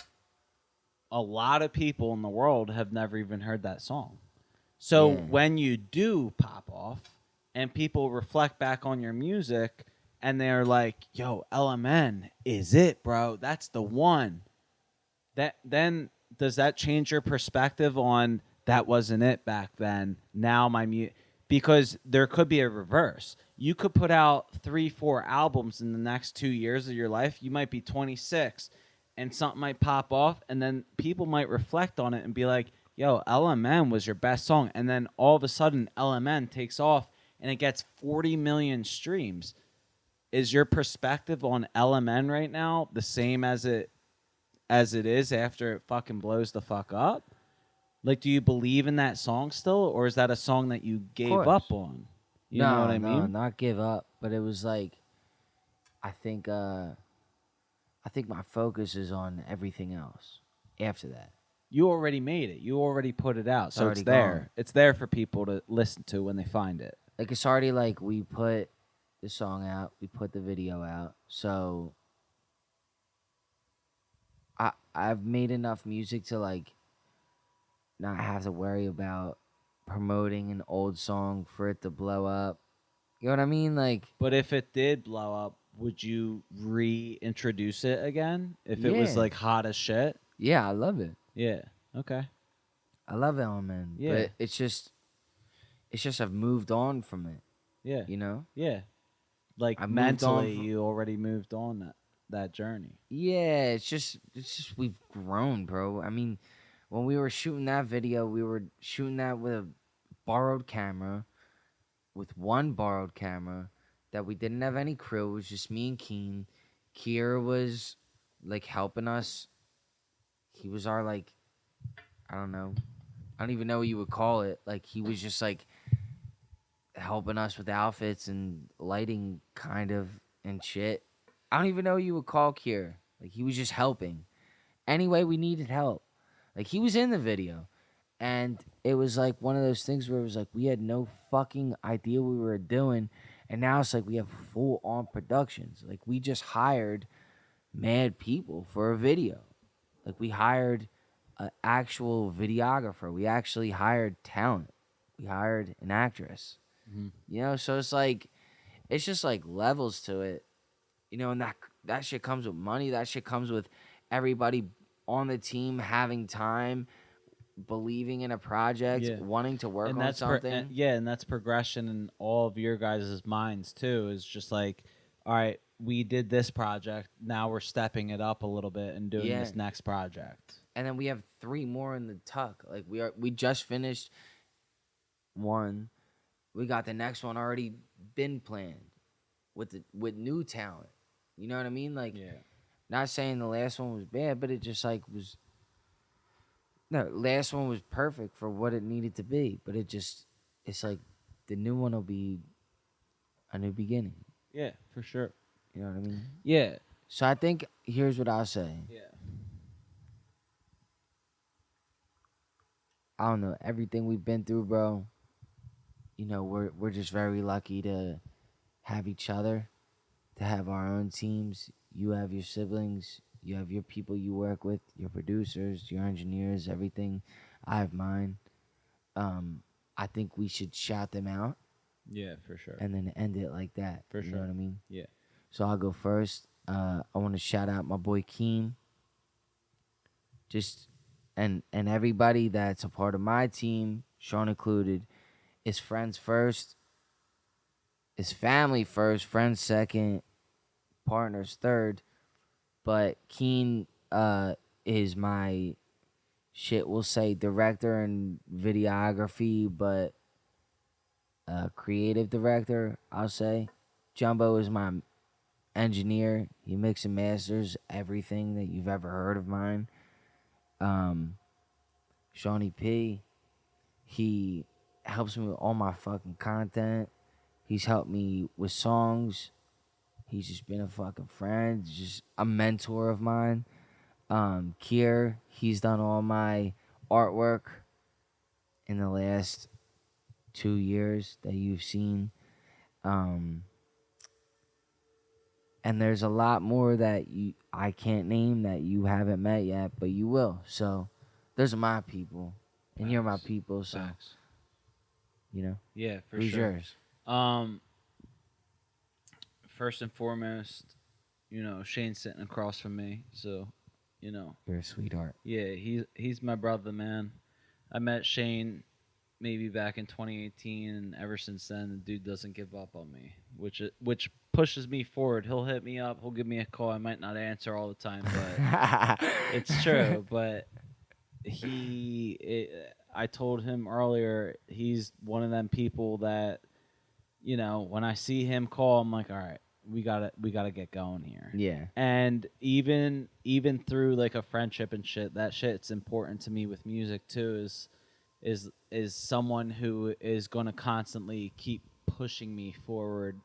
A lot of people in the world have never even heard that song. So Yeah. when you do pop off and people reflect back on your music and they're like, yo, LMN is it, bro. That's the one. Then does that change your perspective on that wasn't it back then? Now because there could be a reverse. You could put out 3-4 albums in the next 2 years of your life. You might be 26 and something might pop off, and then people might reflect on it and be like, yo, LMN was your best song. And then all of a sudden LMN takes off and it gets 40 million streams. Is your perspective on LMN right now the same as it is after it fucking blows the fuck up? Like, do you believe in that song still, or is that a song that you gave up on? You know what I mean? No, not give up. But it was like, I think my focus is on everything else after that. You already made it. You already put it out, so it's already there. gone. It's there for people to listen to when they find it. Like, it's already like we put the song out, we put the video out. So I've made enough music to like not have to worry about promoting an old song for it to blow up. You know what I mean? Like, But if it did blow up, would you reintroduce it again? If it was Yeah. like hot as shit? yeah, I love it. Yeah. Okay. I love Element. Yeah. But it's just I've moved on from it, Yeah. you know? Yeah. Like I moved on mentally, from- you already moved on that journey. Yeah, it's just we've grown, bro. I mean, when we were shooting that video, we were shooting that with a borrowed camera, with one borrowed camera that we didn't have any crew. It was just me and Keen. Kier was like helping us. He was our like, I don't know. I don't even know what you would call it. Like, he was just like helping us with outfits and lighting kind of and shit. I don't even know what you would call Kier. Like, he was just helping. Anyway, we needed help. Like, he was in the video. And it was like one of those things where it was like we had no fucking idea what we were doing. And now it's like we have full on productions. Like, we just hired mad people for a video. Like, we hired an actual videographer. We actually hired talent. We hired an actress. Mhm. You know, so it's just like levels to it. You know, and that shit comes with money. That shit comes with everybody on the team having time, believing in a project, Yeah. wanting to work And on that's something. and that's progression in all of your guys' minds too. Is just like, all right, we did this project. Now we're stepping it up a little bit and doing Yeah. this next project. And then we have 3 more in the tuck. Like, we just finished one. We got the next one already been planned with new talent. You know what I mean? Like, Yeah. not saying the last one was bad, but it just like was no, last one was perfect for what it needed to be. But it's like the new one will be a new beginning. Yeah, for sure. You know what I mean? Yeah. So I think here's what I'll say. Yeah. I don't know, everything we've been through, bro. You know, we're just very lucky to have each other, to have our own teams. You have your siblings, you have your people you work with, your producers, your engineers, everything. I have mine. I think we should shout them out Yeah, for sure. and then end it like that. For you sure. know what I mean? Yeah. So I'll go first. I want to shout out my boy Keen. Just and everybody that's a part of my team, Sean included, is friends first, is family first, friends second, partners third. But Keen is my shit, we'll say director and videography, but creative director, I'll say. Jumbo is my engineer. He mixes and masters everything that you've ever heard of mine. Shawnee P, he helps me with all my fucking content. He's helped me with songs. He's just been a fucking friend, just a mentor of mine. Kier, he's done all my artwork in the last 2 years that you've seen. And there's a lot more that I can't name that you haven't met yet, but you will. So those are my people, and you're my Facts. people. So Facts. you know, Yeah, for who's sure. yours? First and foremost, Shane's sitting across from me, so, You're a sweetheart. yeah, he's my brother, man. I met Shane maybe back in 2018, and ever since then, the dude doesn't give up on me, which pushes me forward. He'll hit me up, he'll give me a call. I might not answer all the time, but it's true. But I told him earlier, he's one of them people that, when I see him call, I'm like, all right, we gotta get going here. Yeah. And even through like a friendship and shit, that shit's important to me with music too. Is someone who is gonna constantly keep pushing me forward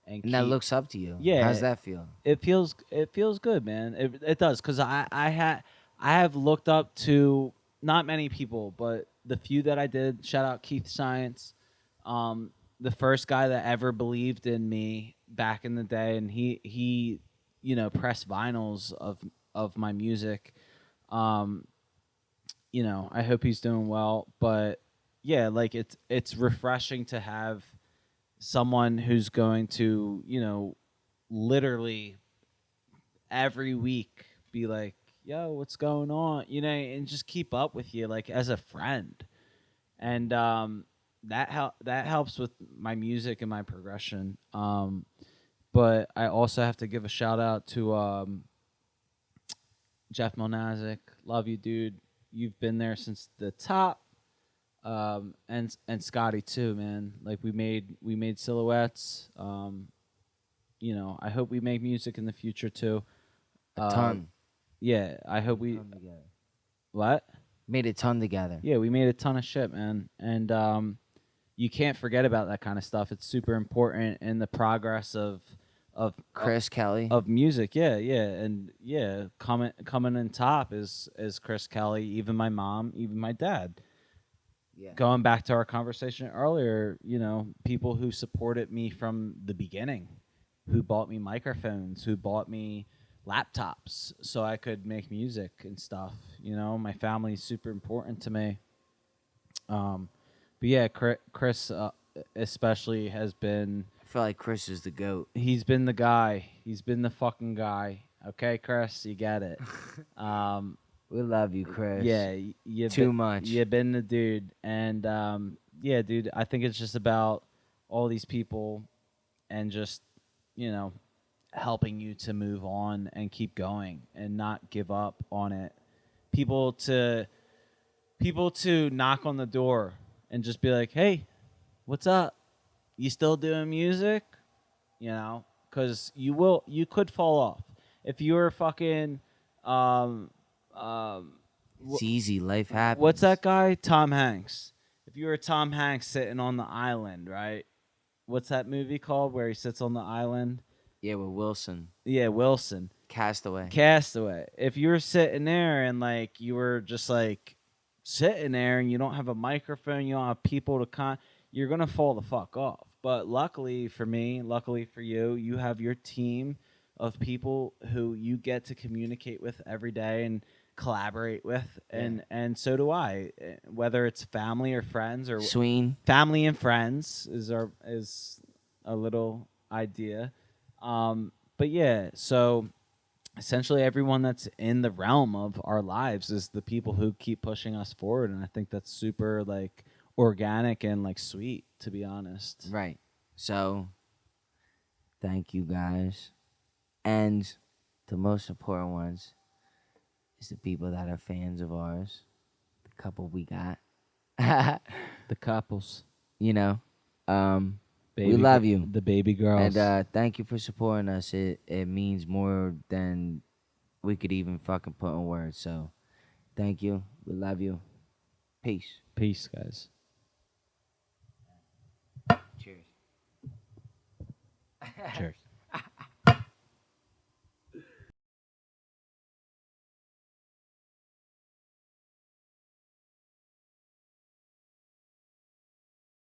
and that looks up to you. Yeah. How's that feel? It feels good, man. It does, because I have looked up to not many people, but the few that I did. Shout out Keith Science, the first guy that ever believed in me back in the day, and he pressed vinyls of my music. I hope he's doing well, but yeah, like it's refreshing to have someone who's going to, literally every week be like, yo, what's going on? And just keep up with you, like, as a friend. And that helps with my music and my progression. But I also have to give a shout out to Jeff Monazic. Love you, dude. You've been there since the top. And Scotty too, man. Like, we made silhouettes. I hope we make music in the future too. A ton. Yeah, I hope we. What? Made a ton together. Yeah, we made a ton of shit, man. And you can't forget about that kind of stuff. It's super important in the progress of Chris Kelly. of music. Yeah, and yeah, coming in top is Chris Kelly. Even my mom, even my dad. Yeah. Going back to our conversation earlier, people who supported me from the beginning, who bought me microphones, who bought me laptops so I could make music and stuff. My family's super important to me. But yeah, Chris especially has been. I feel like Chris is the GOAT. He's been the guy. He's been the fucking guy. Okay, Chris, you get it. We love you, Chris. Yeah, Too much. You've been the dude. And yeah, dude, I think it's just about all these people and just, helping you to move on and keep going and not give up on it. People to knock on the door and just be like, hey, what's up? You still doing music? You know, because you could fall off if you were fucking um um It's easy. Life happens. what's that guy? Tom Hanks. If you were Tom Hanks sitting on the island, right? What's that movie called where he sits on the island? Yeah, with Wilson. Yeah, Wilson. Castaway. Castaway. If you were sitting there and like you were just like sitting there and you don't have a microphone, you don't have people to you're gonna fall the fuck off. But luckily for me, luckily for you, you have your team of people who you get to communicate with every day and collaborate with, and so do I. Whether it's family or friends or Sween. family and friends is a little idea. But yeah, so essentially everyone that's in the realm of our lives is the people who keep pushing us forward, and I think that's super like organic and like sweet, to be honest. Right. So, thank you guys. And the most important ones is the people that are fans of ours. The couple we got. The couples, You know, we baby love you. the baby girls. And thank you for supporting us. It means more than we could even fucking put in words. So, thank you. We love you. Peace. Peace, guys. Cheers. Cheers.